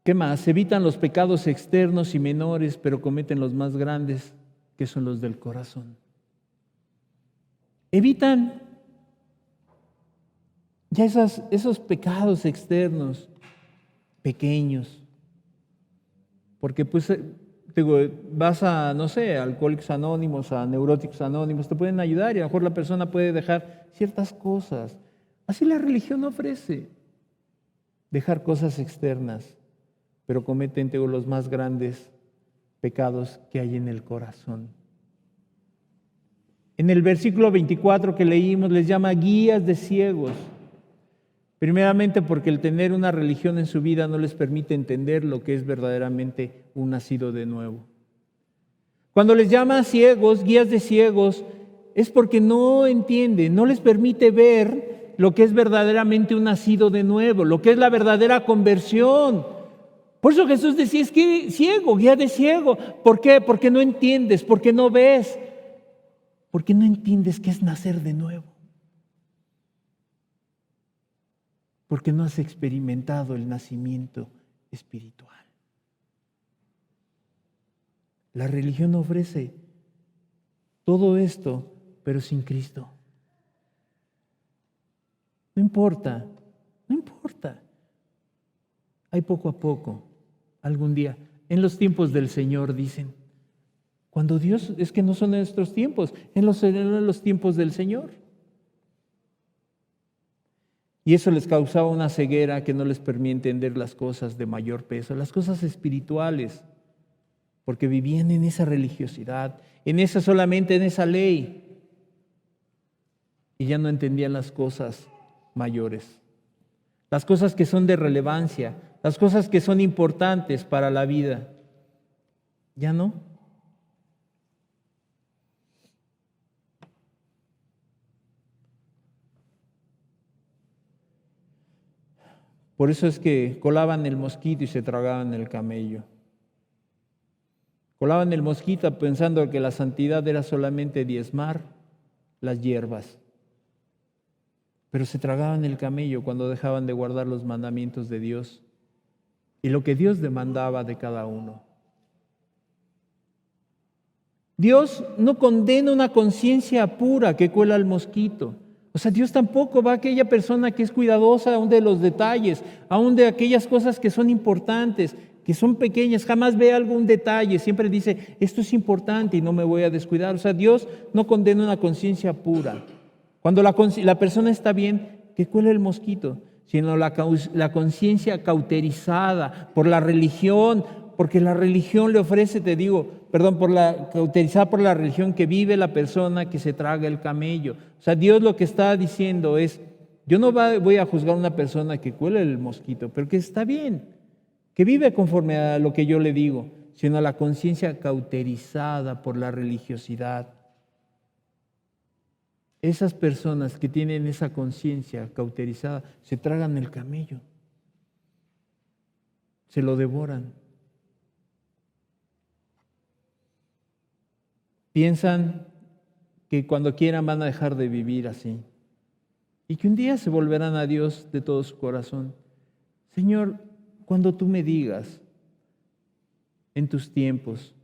¿Qué más? Evitan los pecados externos y menores, pero cometen los más grandes, que son los del corazón. Evitan ya esos pecados externos, pequeños. Porque pues vas a, no sé, a Alcohólicos Anónimos, a Neuróticos Anónimos, te pueden ayudar y a lo mejor la persona puede dejar ciertas cosas. Así la religión ofrece. Dejar cosas externas, pero cometen los más grandes pecados que hay en el corazón. En el versículo 24 que leímos les llama guías de ciegos. Primeramente porque el tener una religión en su vida no les permite entender lo que es verdaderamente un nacido de nuevo. Cuando les llama ciegos, guías de ciegos, es porque no entienden, no les permite ver lo que es verdaderamente un nacido de nuevo, lo que es la verdadera conversión. Por eso Jesús decía, es que ciego, guía de ciego. ¿Por qué? Porque no entiendes, porque no ves, porque no entiendes qué es nacer de nuevo. Porque no has experimentado el nacimiento espiritual. La religión ofrece todo esto, pero sin Cristo. No importa. Hay poco a poco, algún día, en los tiempos del Señor, dicen. Cuando Dios, es que no son en nuestros tiempos, en los tiempos del Señor. Y eso les causaba una ceguera que no les permite entender las cosas de mayor peso, las cosas espirituales, porque vivían en esa religiosidad, solamente en esa ley, y ya no entendían las cosas mayores, las cosas que son de relevancia, las cosas que son importantes para la vida. ¿Ya no? Por eso es que colaban el mosquito y se tragaban el camello. Colaban el mosquito pensando que la santidad era solamente diezmar las hierbas. Pero se tragaban el camello cuando dejaban de guardar los mandamientos de Dios y lo que Dios demandaba de cada uno. Dios no condena una conciencia pura que cuela al mosquito. O sea, Dios tampoco va a aquella persona que es cuidadosa aún de los detalles, aún de aquellas cosas que son importantes, que son pequeñas. Jamás ve algún detalle, siempre dice, esto es importante y no me voy a descuidar. O sea, Dios no condena una conciencia pura. Cuando la persona está bien, que cuele el mosquito, sino la conciencia cauterizada por la religión, porque la religión le ofrece, cauterizada por la religión que vive la persona que se traga el camello. O sea, Dios lo que está diciendo es, yo no voy a juzgar a una persona que cuele el mosquito, pero que está bien, que vive conforme a lo que yo le digo, sino la conciencia cauterizada por la religiosidad. Esas personas que tienen esa conciencia cauterizada se tragan el camello, se lo devoran. Piensan que cuando quieran van a dejar de vivir así y que un día se volverán a Dios de todo su corazón. Señor, cuando tú me digas en tus tiempos,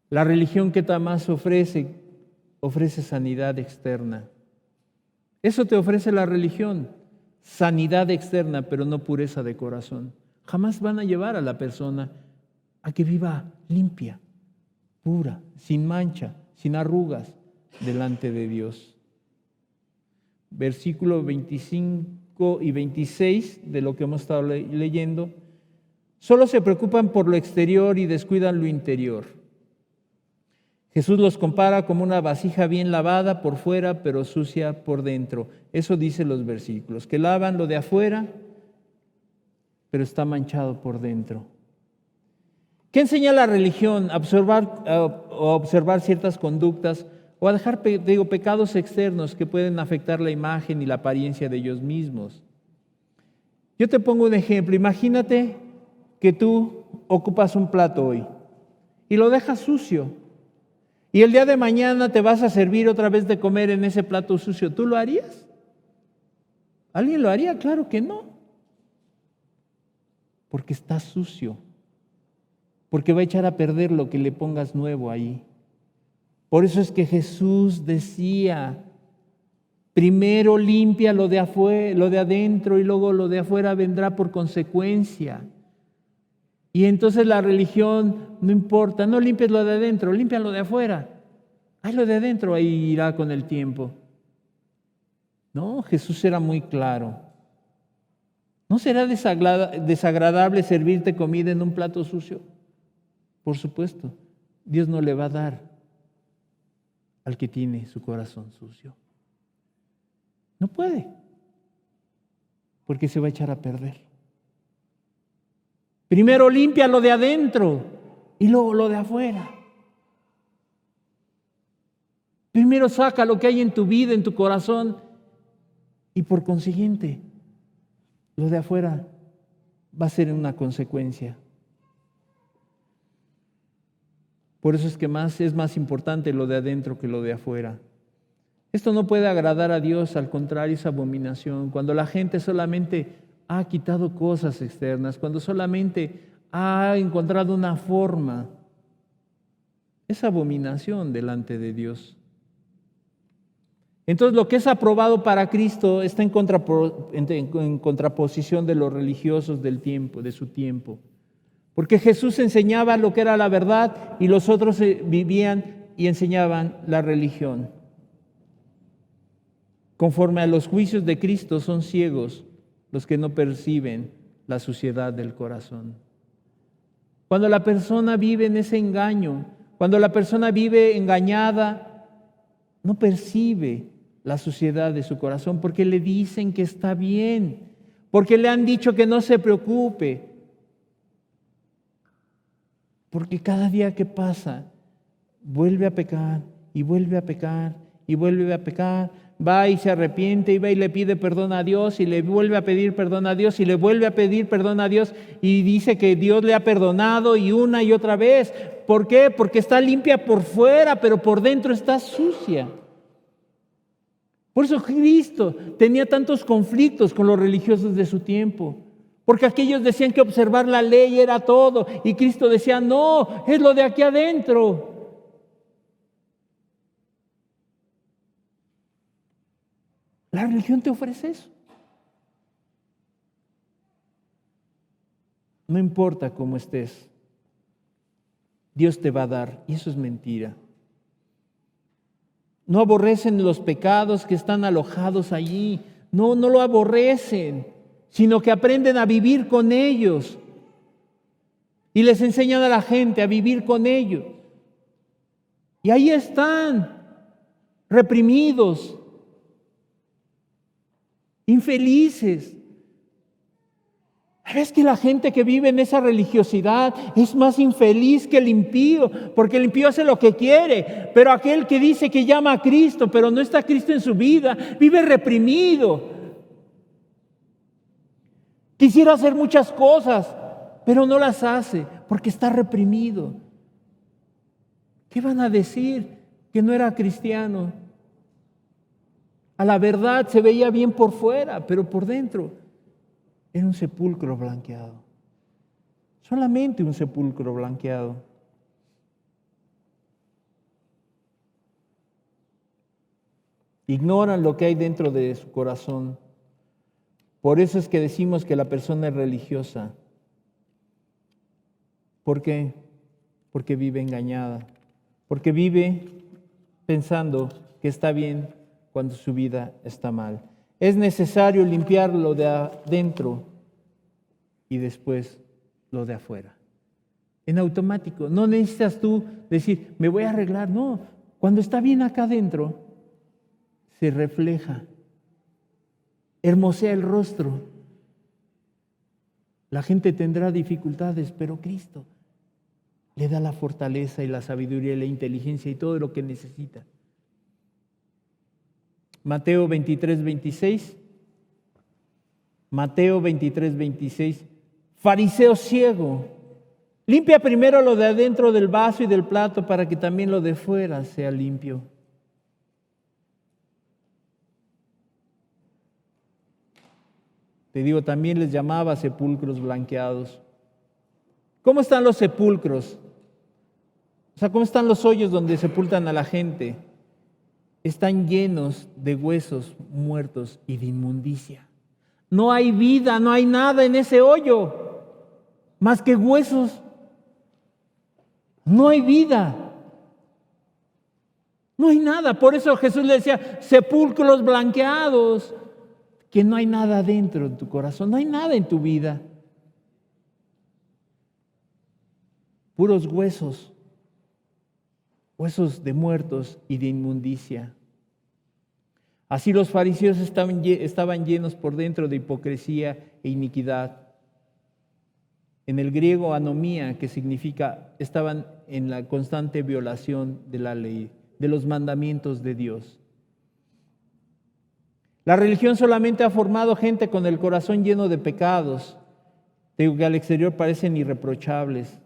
la religión que más ofrece sanidad externa. Eso te ofrece la religión, sanidad externa, pero no pureza de corazón. Jamás van a llevar a la persona a que viva limpia, pura, sin mancha, sin arrugas, delante de Dios. Versículos 25 y 26 de lo que hemos estado leyendo, solo se preocupan por lo exterior y descuidan lo interior. Jesús los compara como una vasija bien lavada por fuera, pero sucia por dentro. Eso dicen los versículos, que lavan lo de afuera, pero está manchado por dentro. ¿Qué enseña la religión? A observar ciertas conductas o a dejar pecados externos que pueden afectar la imagen y la apariencia de ellos mismos. Yo te pongo un ejemplo. Imagínate que tú ocupas un plato hoy y lo dejas sucio. Y el día de mañana te vas a servir otra vez de comer en ese plato sucio. ¿Tú lo harías? ¿Alguien lo haría? Claro que no. Porque está sucio. Porque va a echar a perder lo que le pongas nuevo ahí. Por eso es que Jesús decía, primero limpia lo de afuera, lo de adentro, y luego lo de afuera vendrá por consecuencia. Y entonces la religión no importa, no limpies lo de adentro, limpia lo de afuera. Ay, lo de adentro ahí irá con el tiempo. No, Jesús era muy claro. ¿No será desagradable servirte comida en un plato sucio? Por supuesto, Dios no le va a dar al que tiene su corazón sucio. No puede, porque se va a echar a perder. Primero limpia lo de adentro y luego lo de afuera. Primero saca lo que hay en tu vida, en tu corazón, y por consiguiente, lo de afuera va a ser una consecuencia. Por eso es que es más importante lo de adentro que lo de afuera. Esto no puede agradar a Dios, al contrario, es abominación. Cuando la gente solamente ha quitado cosas externas, cuando solamente ha encontrado una forma, es abominación delante de Dios. Entonces, lo que es aprobado para Cristo está en contraposición de los religiosos del tiempo, de su tiempo. Porque Jesús enseñaba lo que era la verdad y los otros vivían y enseñaban la religión. Conforme a los juicios de Cristo, son ciegos los que no perciben la suciedad del corazón. Cuando la persona vive en ese engaño, cuando la persona vive engañada, no percibe la suciedad de su corazón porque le dicen que está bien, porque le han dicho que no se preocupe, porque cada día que pasa vuelve a pecar y vuelve a pecar y vuelve a pecar. Va y se arrepiente y va y le pide perdón a Dios y le vuelve a pedir perdón a Dios y le vuelve a pedir perdón a Dios y dice que Dios le ha perdonado y una y otra vez. ¿Por qué? Porque está limpia por fuera, pero por dentro está sucia. Por eso Cristo tenía tantos conflictos con los religiosos de su tiempo, porque aquellos decían que observar la ley era todo y Cristo decía, no, es lo de aquí adentro. La religión te ofrece eso. No importa cómo estés, Dios te va a dar, y eso es mentira. No aborrecen los pecados que están alojados allí, no lo aborrecen, sino que aprenden a vivir con ellos y les enseñan a la gente a vivir con ellos. Y ahí están, reprimidos, infelices. ¿Sabes que la gente que vive en esa religiosidad es más infeliz que el impío? Porque el impío hace lo que quiere, pero aquel que dice que llama a Cristo, pero no está Cristo en su vida, vive reprimido. Quisiera hacer muchas cosas, pero no las hace porque está reprimido. ¿Qué van a decir? Que no era cristiano. A la verdad se veía bien por fuera, pero por dentro era un sepulcro blanqueado. Solamente un sepulcro blanqueado. Ignoran lo que hay dentro de su corazón. Por eso es que decimos que la persona es religiosa. ¿Por qué? Porque vive engañada. Porque vive pensando que está bien cuando su vida está mal. Es necesario limpiar lo de adentro y después lo de afuera. En automático. No necesitas tú decir, me voy a arreglar. No, cuando está bien acá adentro, se refleja. Hermosea el rostro. La gente tendrá dificultades, pero Cristo le da la fortaleza y la sabiduría y la inteligencia y todo lo que necesita. Mateo 23:26. Mateo 23:26. Fariseo ciego, limpia primero lo de adentro del vaso y del plato para que también lo de fuera sea limpio. Te digo, también les llamaba sepulcros blanqueados. ¿Cómo están los sepulcros? O sea, ¿cómo están los hoyos donde sepultan a la gente? Están llenos de huesos muertos y de inmundicia. No hay vida, no hay nada en ese hoyo, más que huesos. No hay vida. No hay nada. Por eso Jesús le decía, sepulcros blanqueados, que no hay nada dentro de tu corazón, no hay nada en tu vida. Puros huesos. Huesos de muertos y de inmundicia. Así los fariseos estaban llenos por dentro de hipocresía e iniquidad. En el griego anomía, que significa estaban en la constante violación de la ley, de los mandamientos de Dios. La religión solamente ha formado gente con el corazón lleno de pecados, que al exterior parecen irreprochables.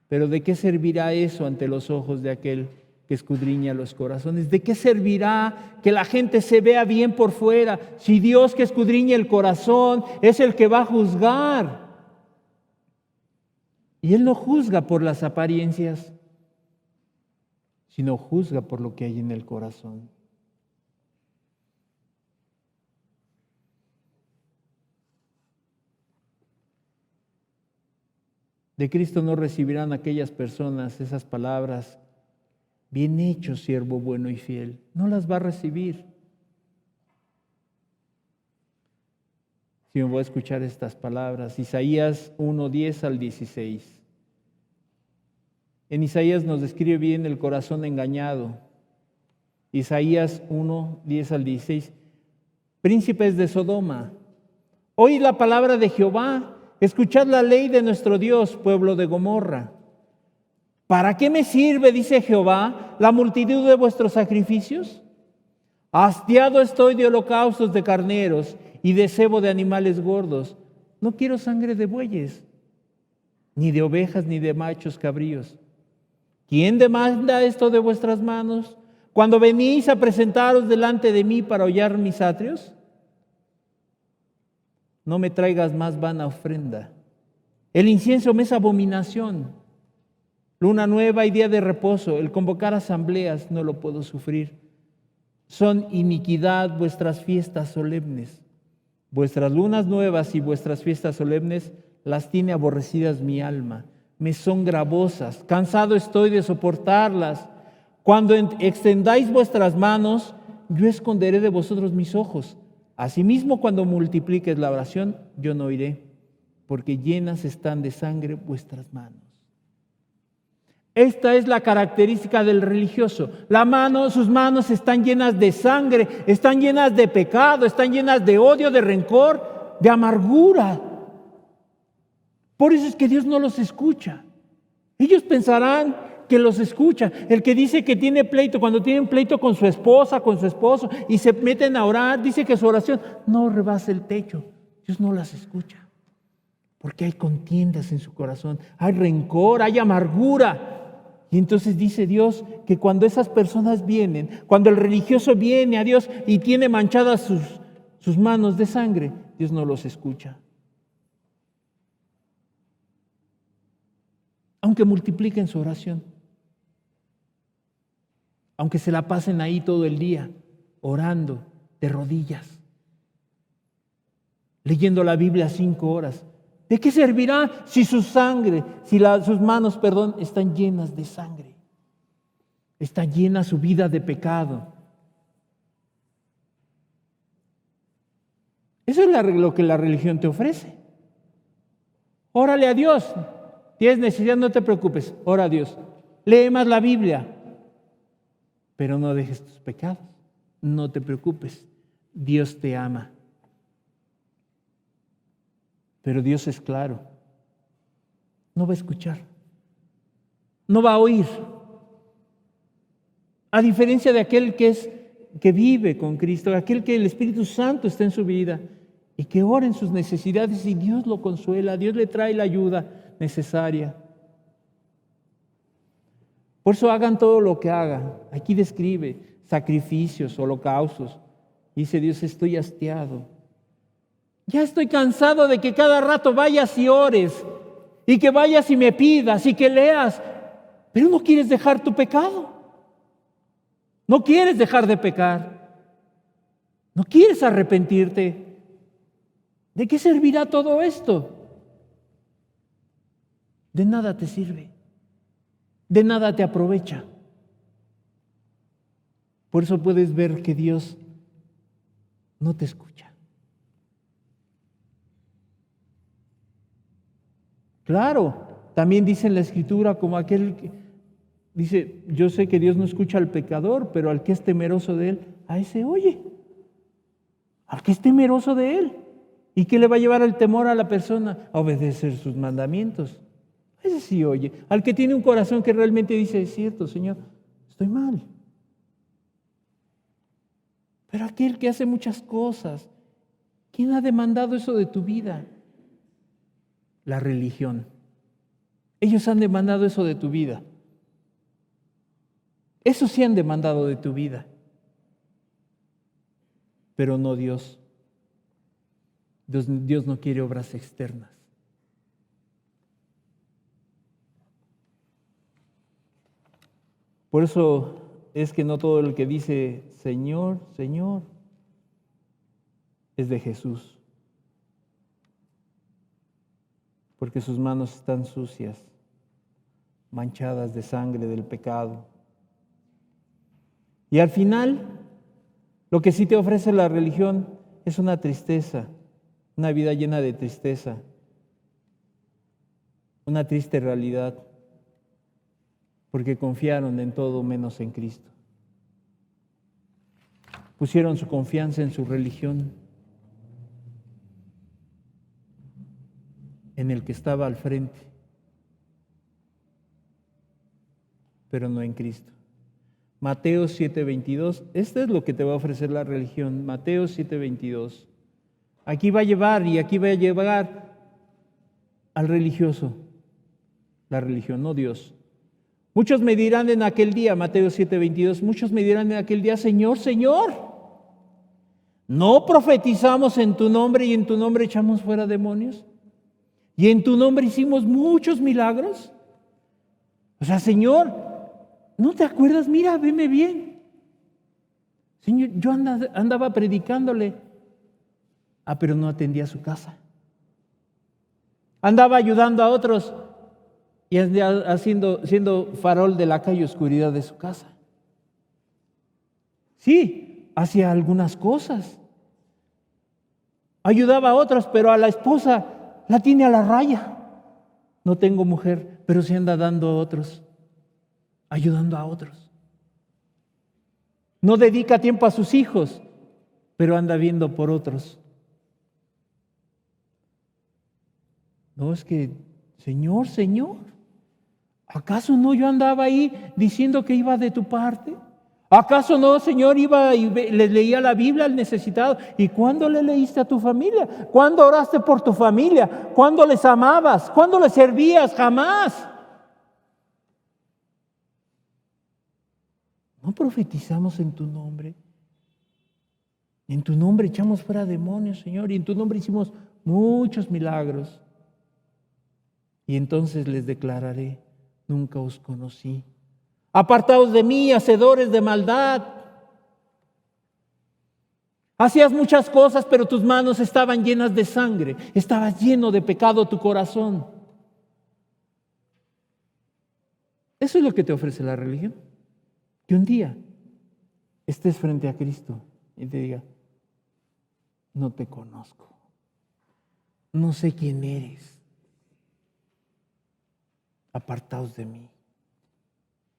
Pero ¿de qué servirá eso ante los ojos de aquel que escudriña los corazones? ¿De qué servirá que la gente se vea bien por fuera si Dios que escudriña el corazón es el que va a juzgar? Y Él no juzga por las apariencias, sino juzga por lo que hay en el corazón. De Cristo no recibirán aquellas personas esas palabras, bien hecho, siervo bueno y fiel. No las va a recibir. Si me voy a escuchar estas palabras, Isaías 1:10 al 16. En Isaías nos describe bien el corazón engañado. Isaías 1:10 al 16. Príncipes de Sodoma, Oíd la palabra de Jehová, escuchad la ley de nuestro Dios, pueblo de Gomorra. ¿Para qué me sirve, dice Jehová, la multitud de vuestros sacrificios? Hastiado estoy de holocaustos de carneros y de cebo de animales gordos. No quiero sangre de bueyes, ni de ovejas, ni de machos cabríos. ¿Quién demanda esto de vuestras manos cuando venís a presentaros delante de mí para hollar mis atrios? No me traigas más vana ofrenda. El incienso me es abominación. Luna nueva y día de reposo, el convocar asambleas no lo puedo sufrir. Son iniquidad vuestras fiestas solemnes. Vuestras lunas nuevas y vuestras fiestas solemnes las tiene aborrecidas mi alma. Me son gravosas, cansado estoy de soportarlas. Cuando extendáis vuestras manos, yo esconderé de vosotros mis ojos. Asimismo, cuando multipliques la oración, yo no oiré, porque llenas están de sangre vuestras manos. Esta es la característica del religioso. Sus manos están llenas de sangre, están llenas de pecado, están llenas de odio, de rencor, de amargura. Por eso es que Dios no los escucha. Ellos pensarán que los escucha. El que dice que tiene pleito, cuando tienen pleito con su esposa, con su esposo, y se meten a orar, dice que su oración no rebasa el techo. Dios no las escucha. Porque hay contiendas en su corazón, hay rencor, hay amargura. Y entonces dice Dios que cuando esas personas vienen, cuando el religioso viene a Dios y tiene manchadas sus manos de sangre, Dios no los escucha. Aunque multipliquen su oración, aunque se la pasen ahí todo el día, orando de rodillas, leyendo la Biblia 5 horas, ¿de qué servirá si sus manos, están llenas de sangre? Está llena su vida de pecado. Eso es lo que la religión te ofrece. Órale a Dios. Tienes necesidad, no te preocupes. Ora a Dios. Lee más la Biblia. Pero no dejes tus pecados. No te preocupes. Dios te ama. Pero Dios es claro. No va a escuchar. No va a oír. A diferencia de aquel que vive con Cristo, aquel que el Espíritu Santo está en su vida y que ora en sus necesidades y Dios lo consuela, Dios le trae la ayuda necesaria. Por eso hagan todo lo que hagan. Aquí describe sacrificios, holocaustos. Dice Dios, estoy hastiado. Ya estoy cansado de que cada rato vayas y ores, y que vayas y me pidas, y que leas, pero no quieres dejar tu pecado. No quieres dejar de pecar. No quieres arrepentirte. ¿De qué servirá todo esto? De nada te sirve. De nada te aprovecha. Por eso puedes ver que Dios no te escucha. Claro, también dice en la Escritura como aquel que dice, yo sé que Dios no escucha al pecador, pero al que es temeroso de Él, a ese oye. Al que es temeroso de Él. ¿Y qué le va a llevar el temor a la persona? A obedecer sus mandamientos. A ese sí oye. Al que tiene un corazón que realmente dice, es cierto, Señor, estoy mal. Pero aquel que hace muchas cosas, ¿quién ha demandado eso de tu vida? La religión. Ellos han demandado eso de tu vida. Eso sí han demandado de tu vida. Pero no Dios. Dios no quiere obras externas. Por eso es que no todo el que dice Señor, Señor, es de Jesús. Porque sus manos están sucias, manchadas de sangre del pecado. Y al final, lo que sí te ofrece la religión es una tristeza, una vida llena de tristeza, una triste realidad, porque confiaron en todo menos en Cristo. Pusieron su confianza en su religión. en el que estaba al frente, pero no en Cristo. Mateo 7:22, esto es lo que te va a ofrecer la religión. Mateo 7:22. Aquí va a llevar y aquí va a llevar al religioso, la religión, no Dios. Muchos me dirán en aquel día, Mateo 7:22, muchos me dirán en aquel día, Señor, Señor, ¿no profetizamos en tu nombre y en tu nombre echamos fuera demonios? ¿Y en tu nombre hicimos muchos milagros? O sea, Señor, ¿no te acuerdas? Mira, veme bien. Señor, yo andaba predicándole. Pero no atendía su casa. Andaba ayudando a otros y siendo farol de la calle oscuridad de su casa. Sí, hacía algunas cosas. Ayudaba a otros, pero a la esposa la tiene a la raya. No tengo mujer, pero se anda dando a otros, ayudando a otros. No dedica tiempo a sus hijos, pero anda viendo por otros. No, es que, Señor, Señor, ¿acaso no yo andaba ahí diciendo que iba de tu parte? ¿Acaso no, Señor, iba y le leía la Biblia al necesitado? ¿Y cuándo le leíste a tu familia? ¿Cuándo oraste por tu familia? ¿Cuándo les amabas? ¿Cuándo les servías? Jamás. ¿No profetizamos en tu nombre? En tu nombre echamos fuera demonios, Señor, y en tu nombre hicimos muchos milagros. Y entonces les declararé, nunca os conocí. Apartaos de mí, hacedores de maldad. Hacías muchas cosas, pero tus manos estaban llenas de sangre. Estabas lleno de pecado tu corazón. Eso es lo que te ofrece la religión. Que un día estés frente a Cristo y te diga, no te conozco. No sé quién eres. Apartaos de mí,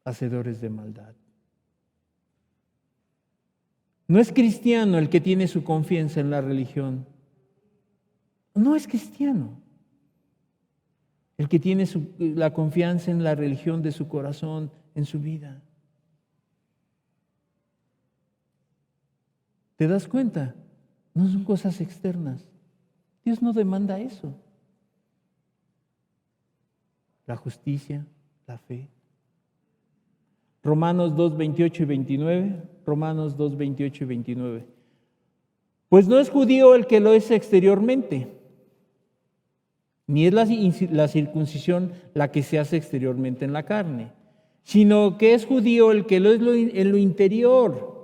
hacedores de maldad. No es cristiano el que tiene su confianza en la religión. No es cristiano el que tiene la confianza en la religión de su corazón, en su vida. ¿Te das cuenta? No son cosas externas. Dios no demanda eso. La justicia, la fe. Romanos 2, 28 y 29. Romanos 2, 28 y 29. Pues no es judío el que lo es exteriormente, ni es la circuncisión la que se hace exteriormente en la carne, sino que es judío el que lo es en lo interior,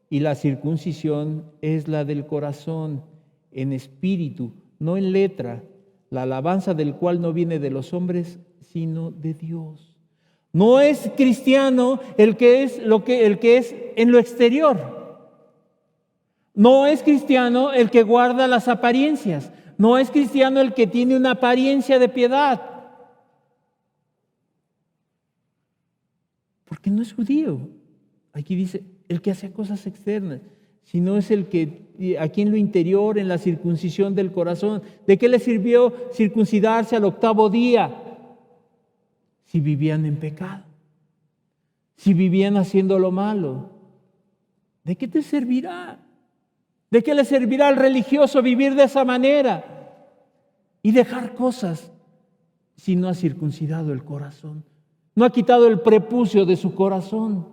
y la circuncisión es la del corazón, en espíritu, no en letra, la alabanza del cual no viene de los hombres, sino de Dios. No es cristiano el que es en lo exterior. No es cristiano el que guarda las apariencias. No es cristiano el que tiene una apariencia de piedad. Porque no es judío. Aquí dice, el que hace cosas externas, sino es el que aquí en lo interior, en la circuncisión del corazón. ¿De qué le sirvió circuncidarse al 8º día? Si vivían en pecado, si vivían haciendo lo malo, ¿de qué te servirá? ¿De qué le servirá al religioso vivir de esa manera y dejar cosas si no ha circuncidado el corazón? No ha quitado el prepucio de su corazón.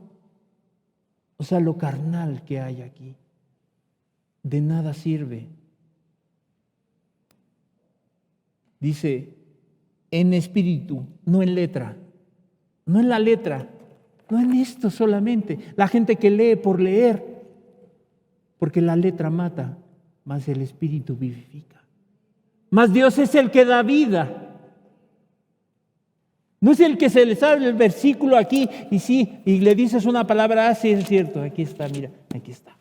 O sea, lo carnal que hay aquí. De nada sirve. Dice, en espíritu, no en letra. No en la letra. No en esto solamente. La gente que lee por leer. Porque la letra mata, mas el espíritu vivifica. Mas Dios es el que da vida. No es el que se le sabe el versículo aquí y sí, y le dices una palabra, sí es cierto, aquí está, mira, aquí está.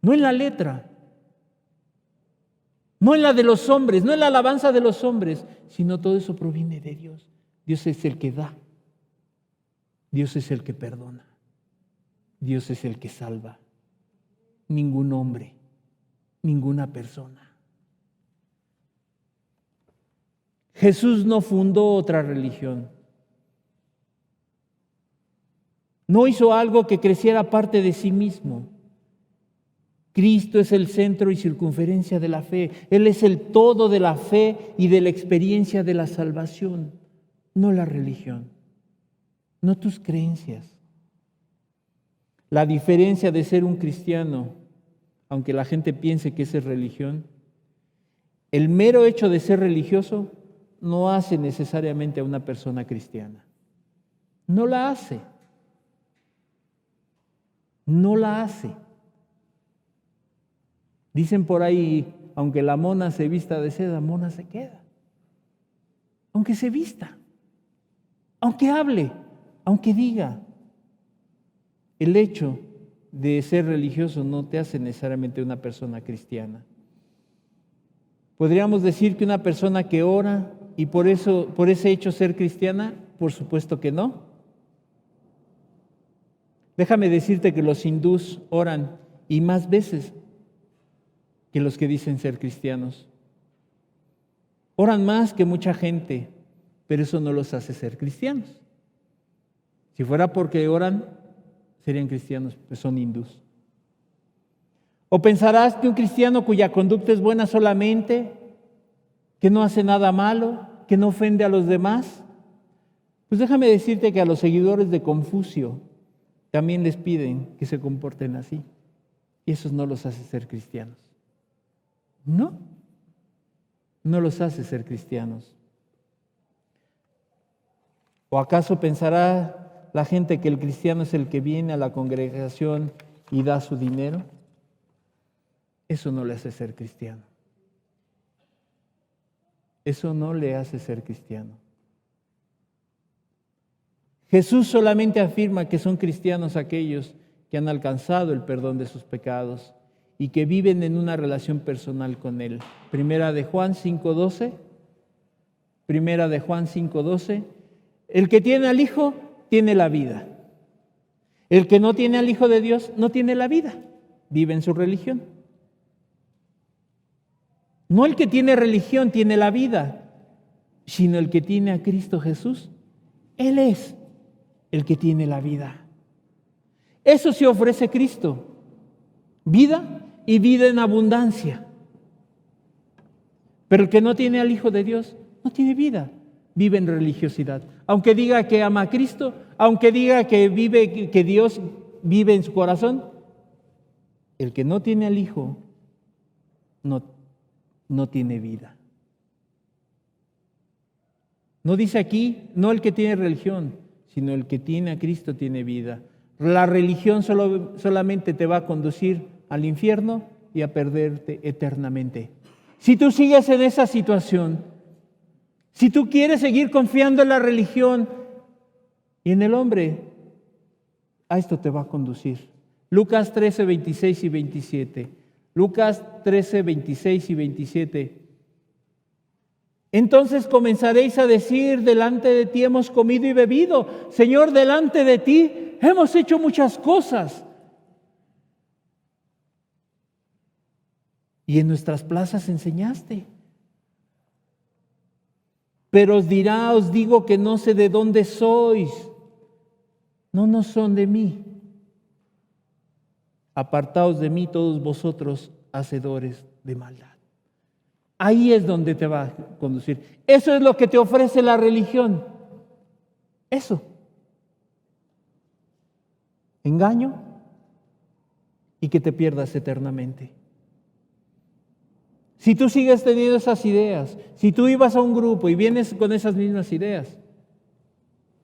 No en la letra. No en la de los hombres, no en la alabanza de los hombres, sino todo eso proviene de Dios. Dios es el que da. Dios es el que perdona. Dios es el que salva. Ningún hombre, ninguna persona. Jesús no fundó otra religión. No hizo algo que creciera aparte de sí mismo. Cristo es el centro y circunferencia de la fe. Él es el todo de la fe y de la experiencia de la salvación, no la religión, no tus creencias. La diferencia de ser un cristiano, aunque la gente piense que esa es religión, el mero hecho de ser religioso no hace necesariamente a una persona cristiana. No la hace. No la hace. Dicen por ahí, aunque la mona se vista de seda, mona se queda. Aunque se vista, aunque hable, aunque diga. El hecho de ser religioso no te hace necesariamente una persona cristiana. ¿Podríamos decir que una persona que ora y por ese hecho ser cristiana? Por supuesto que no. Déjame decirte que los hindús oran y más veces que los que dicen ser cristianos. Oran más que mucha gente, pero eso no los hace ser cristianos. Si fuera porque oran, serían cristianos, pues son hindús. ¿O pensarás que un cristiano cuya conducta es buena solamente, que no hace nada malo, que no ofende a los demás? Pues déjame decirte que a los seguidores de Confucio también les piden que se comporten así. Y eso no los hace ser cristianos. No los hace ser cristianos. ¿O acaso pensará la gente que el cristiano es el que viene a la congregación y da su dinero? Eso no le hace ser cristiano. Eso no le hace ser cristiano. Jesús solamente afirma que son cristianos aquellos que han alcanzado el perdón de sus pecados y que viven en una relación personal con Él. Primera de Juan 5:12. Primera de Juan 5:12. El que tiene al Hijo tiene la vida. El que no tiene al Hijo de Dios no tiene la vida. Vive en su religión. No el que tiene religión tiene la vida, sino el que tiene a Cristo Jesús. Él es el que tiene la vida. Eso sí ofrece Cristo. Vida y vida en abundancia. Pero el que no tiene al Hijo de Dios no tiene vida. Vive en religiosidad. Aunque diga que ama a Cristo, aunque diga que Dios vive en su corazón, el que no tiene al Hijo no tiene vida. No dice aquí, no el que tiene religión, sino el que tiene a Cristo tiene vida. La religión solamente te va a conducir al infierno y a perderte eternamente. Si tú sigues en esa situación, si tú quieres seguir confiando en la religión y en el hombre, a esto te va a conducir. Lucas 13, 26 y 27. Lucas 13, 26 y 27. Entonces comenzaréis a decir, delante de ti hemos comido y bebido. Señor, delante de ti hemos hecho muchas cosas. Y en nuestras plazas enseñaste. Pero os digo que no sé de dónde sois. No son de mí. Apartaos de mí todos vosotros, hacedores de maldad. Ahí es donde te va a conducir. Eso es lo que te ofrece la religión. Eso. Engaño y que te pierdas eternamente. Si tú sigues teniendo esas ideas, si tú ibas a un grupo y vienes con esas mismas ideas,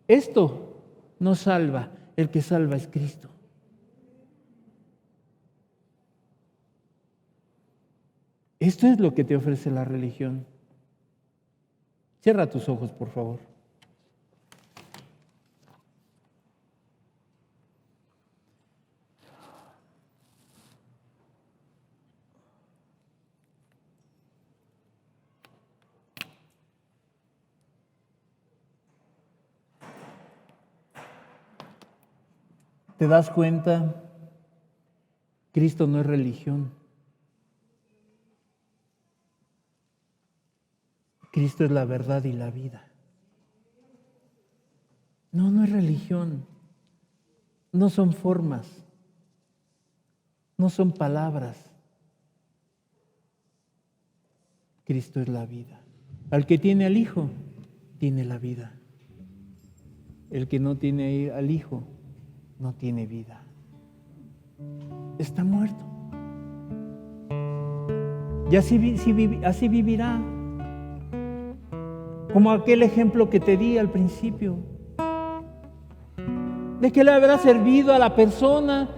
esto no salva. El que salva es Cristo. Esto es lo que te ofrece la religión. Cierra tus ojos, por favor. ¿Te das cuenta? Cristo no es religión. Cristo es la verdad y la vida. No es religión. No son formas. No son palabras. Cristo es la vida. Al que tiene al Hijo, tiene la vida. El que no tiene al Hijo, no tiene vida. Está muerto. Y así vivirá. Como aquel ejemplo que te di al principio. ¿De qué le habrá servido a la persona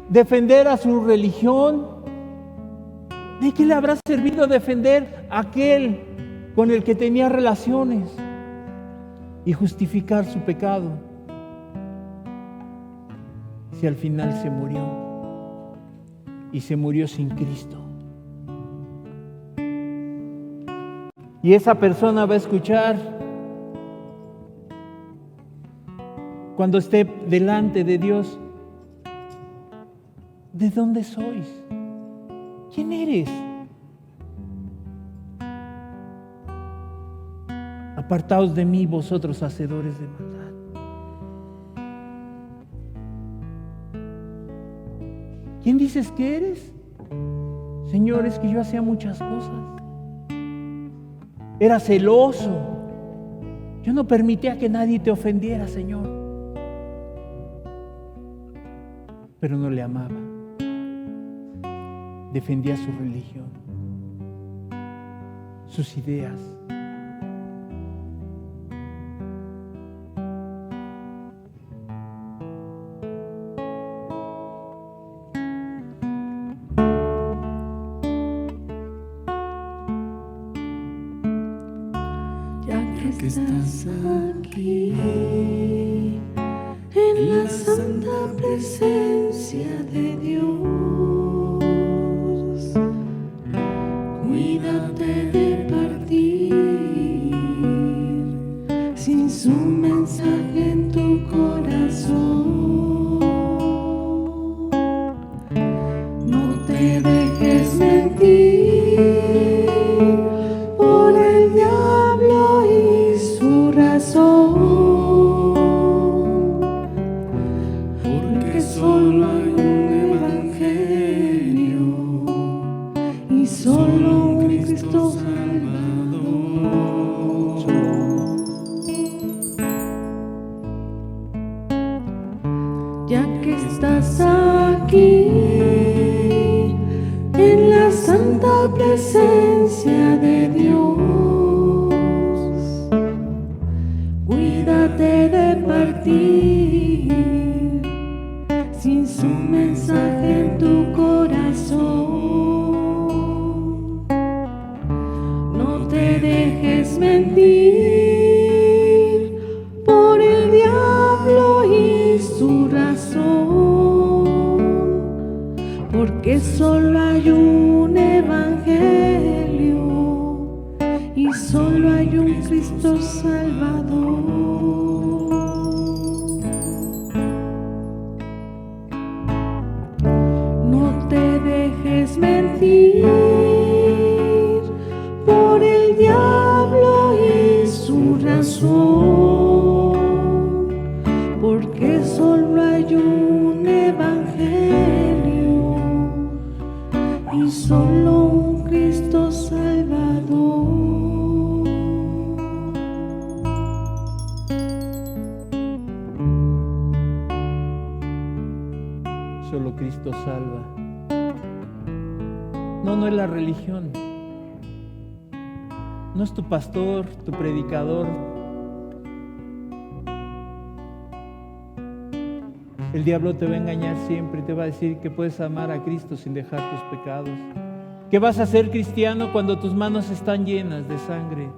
defender a su religión? ¿De qué le habrá servido defender a aquel con el que tenía relaciones y justificar su pecado? Si al final se murió y se murió sin Cristo. Y esa persona va a escuchar cuando esté delante de Dios: ¿de dónde sois? ¿Quién eres? Apartaos de mí, vosotros hacedores de maldad. ¿Quién dices que eres? Señor, es que yo hacía muchas cosas. Era celoso. Yo no permitía que nadie te ofendiera, Señor. Pero no le amaba. Defendía su religión, sus ideas. Ya que estás aquí, en la santa presencia de Dios, cuídate de partir sin su mensaje en tu corazón. No te dejes mentir por el diablo y su razón, porque solo hay un evangelio y solo un Cristo Salvador. Ya que estás aquí, en la santa presencia de Dios, cuídate de partir sin su mensaje en tu corazón. No te dejes mentir por el diablo y su razón, porque solo hay un evangelio y solo hay un Cristo Salvador. No te dejes mentir por el diablo y su razón, porque solo hay un evangelio y solo un Cristo Salvador. Solo Cristo salva. No es la religión. No es tu pastor, tu predicador. El diablo te va a engañar siempre y te va a decir que puedes amar a Cristo sin dejar tus pecados, que vas a ser cristiano cuando tus manos están llenas de sangre.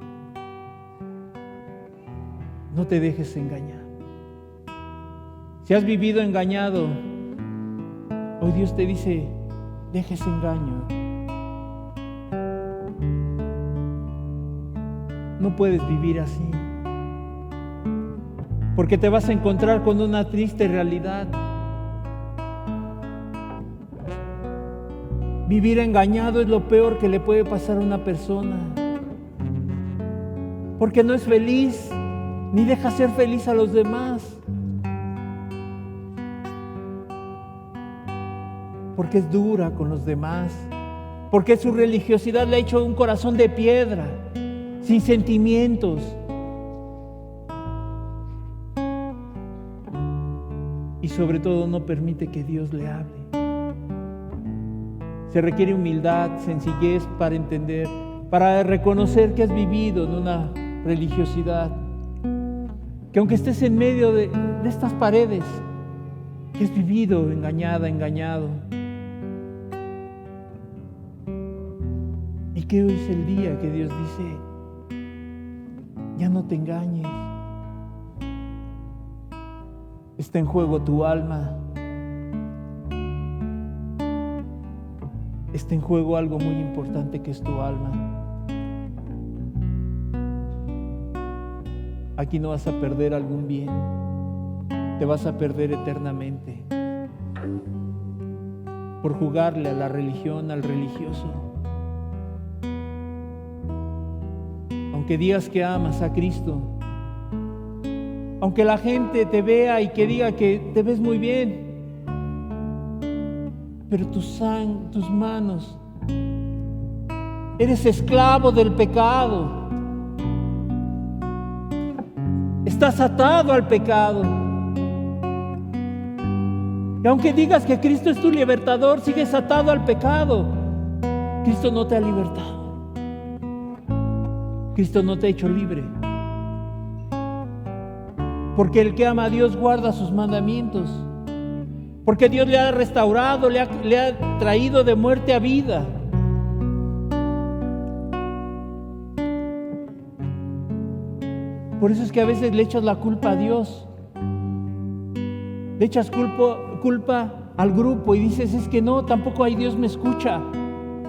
No te dejes engañar. Si has vivido engañado, hoy Dios te dice: deja ese engaño. No puedes vivir así, porque te vas a encontrar con una triste realidad. Vivir engañado es lo peor que le puede pasar a una persona. porque no es feliz, ni deja ser feliz a los demás. Porque es dura con los demás, porque su religiosidad le ha hecho un corazón de piedra, sin sentimientos. Y sobre todo no permite que Dios le hable. Se requiere humildad, sencillez para entender, para reconocer que has vivido en una religiosidad, que aunque estés en medio de estas paredes, que has vivido engañada, engañado, y que hoy es el día que Dios dice: ya no te engañes, está en juego tu alma, está en juego algo muy importante que es tu alma. Aquí no vas a perder algún bien, te vas a perder eternamente por jugarle a la religión, al religioso. Aunque digas que amas a Cristo, aunque la gente te vea y que diga que te ves muy bien, pero tus manos, eres esclavo del pecado. Estás atado al pecado. Y aunque digas que Cristo es tu libertador, sigues atado al pecado. Cristo no te ha libertado. Cristo no te ha hecho libre. Porque el que ama a Dios guarda sus mandamientos. Porque Dios le ha restaurado, le ha traído de muerte a vida. Por eso es que a veces le echas la culpa a Dios. Le echas culpa al grupo y dices: es que no, tampoco hay Dios me escucha.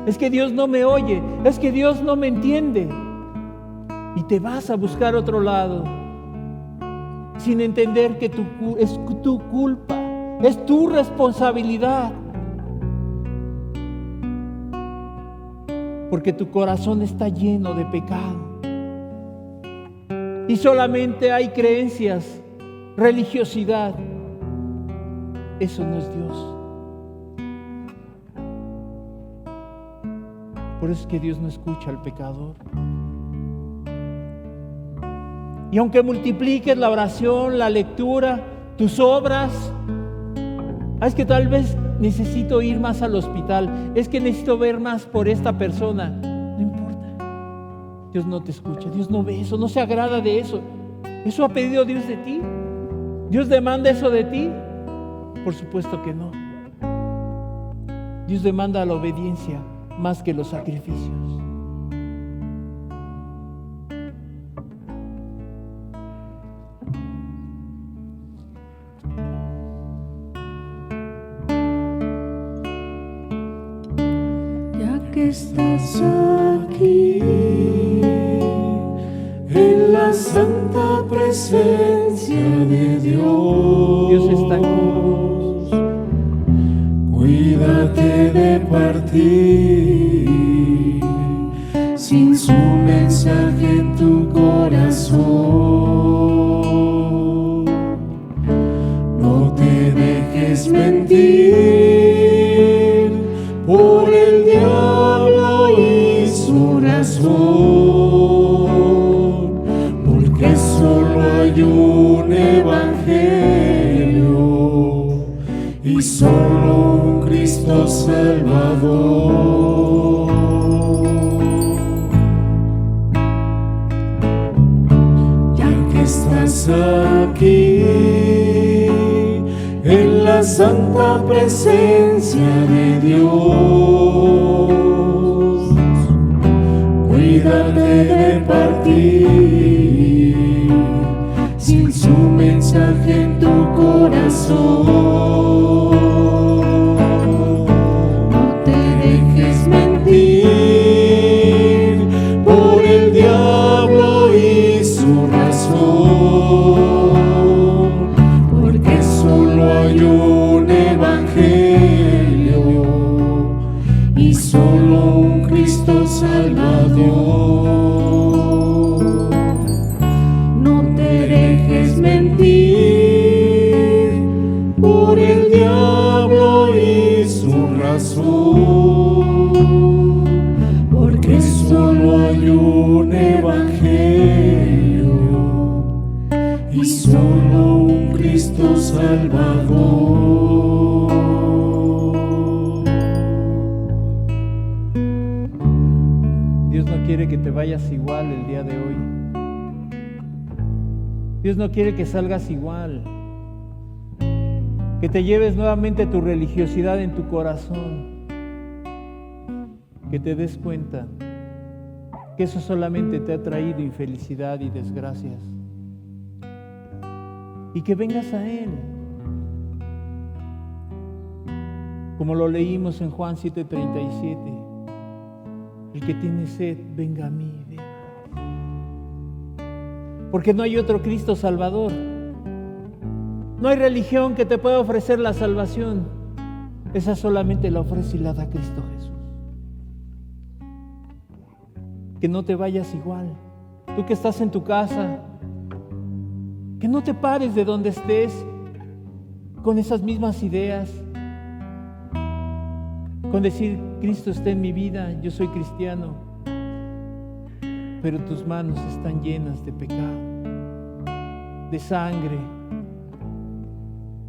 Es que Dios no me oye. Es que Dios no me entiende. Y te vas a buscar otro lado, sin entender que es tu culpa, es tu responsabilidad. Porque tu corazón está lleno de pecado. Y solamente hay creencias, religiosidad. Eso no es Dios. Por eso es que Dios no escucha al pecador. Y aunque multipliques la oración, la lectura, tus obras, es que tal vez necesito ir más al hospital, es que necesito ver más por esta persona. No importa. Dios no te escucha, Dios no ve eso, no se agrada de eso. ¿Eso ha pedido Dios de ti? ¿Dios demanda eso de ti? Por supuesto que no. Dios demanda la obediencia más que los sacrificios. Que estás aquí en la santa presencia de Dios. Dios está aquí. Cuídate de partir sin su mensaje en tu corazón. No te dejes mentir por el diablo y su razón, porque solo hay un evangelio y solo un Cristo Salvador. Ya que estás aquí en la santa presencia de Dios, cuídate de partir sin su mensaje en tu corazón. No te dejes mentir por el diablo y su razón, porque solo hay un evangelio y solo un Cristo Salvador. Salvador. Dios no quiere que te vayas igual el día de hoy. Dios no quiere que salgas igual, que te lleves nuevamente tu religiosidad en tu corazón, que te des cuenta que eso solamente te ha traído infelicidad y desgracias, y que vengas a Él. Como lo leímos en Juan 7:37, el que tiene sed, venga a mí, venga. Porque no hay otro Cristo Salvador. No hay religión que te pueda ofrecer la salvación. Esa solamente la ofrece y la da Cristo Jesús. Que no te vayas igual. Tú que estás en tu casa, que no te pares de donde estés con esas mismas ideas, con decir, Cristo está en mi vida, yo soy cristiano, pero tus manos están llenas de pecado, de sangre,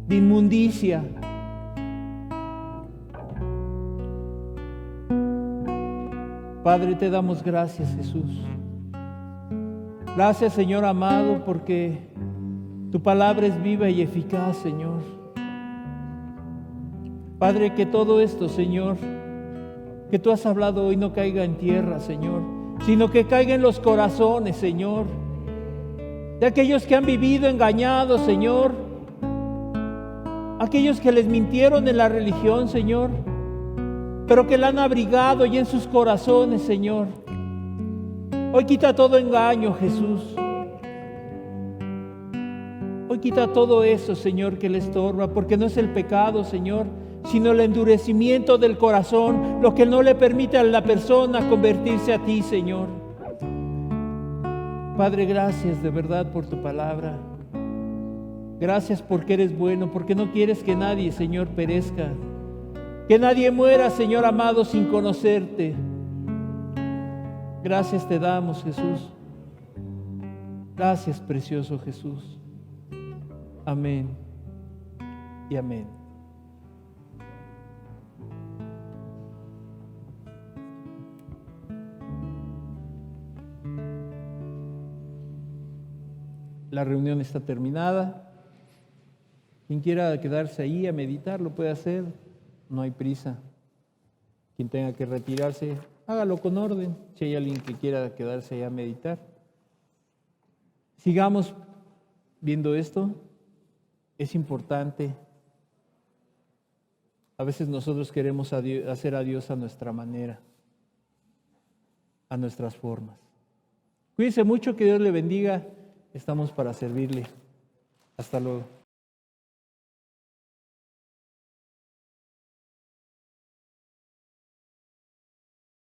de inmundicia. Padre, te damos gracias, Jesús. Gracias, Señor amado, porque tu palabra es viva y eficaz, Señor. Padre, que todo esto, Señor, que tú has hablado hoy no caiga en tierra, Señor, sino que caiga en los corazones, Señor, de aquellos que han vivido engañados, Señor, aquellos que les mintieron en la religión, Señor, pero que la han abrigado y en sus corazones, Señor. Hoy quita todo engaño, Jesús. Hoy quita todo eso, Señor, que le estorba, porque no es el pecado, Señor, sino el endurecimiento del corazón, lo que no le permite a la persona convertirse a ti, Señor. Padre, gracias de verdad por tu palabra. Gracias porque eres bueno, porque no quieres que nadie, Señor, perezca. Que nadie muera, Señor amado, sin conocerte. Gracias te damos, Jesús. Gracias, precioso Jesús. Amén y amén. La reunión está terminada. Quien quiera quedarse ahí a meditar lo puede hacer. No hay prisa. Quien tenga que retirarse, hágalo con orden. Si hay alguien que quiera quedarse ahí a meditar. Sigamos viendo esto. Es importante. A veces nosotros queremos hacer a Dios a nuestra manera, a nuestras formas. Cuídense mucho, que Dios le bendiga. Estamos para servirle. Hasta luego.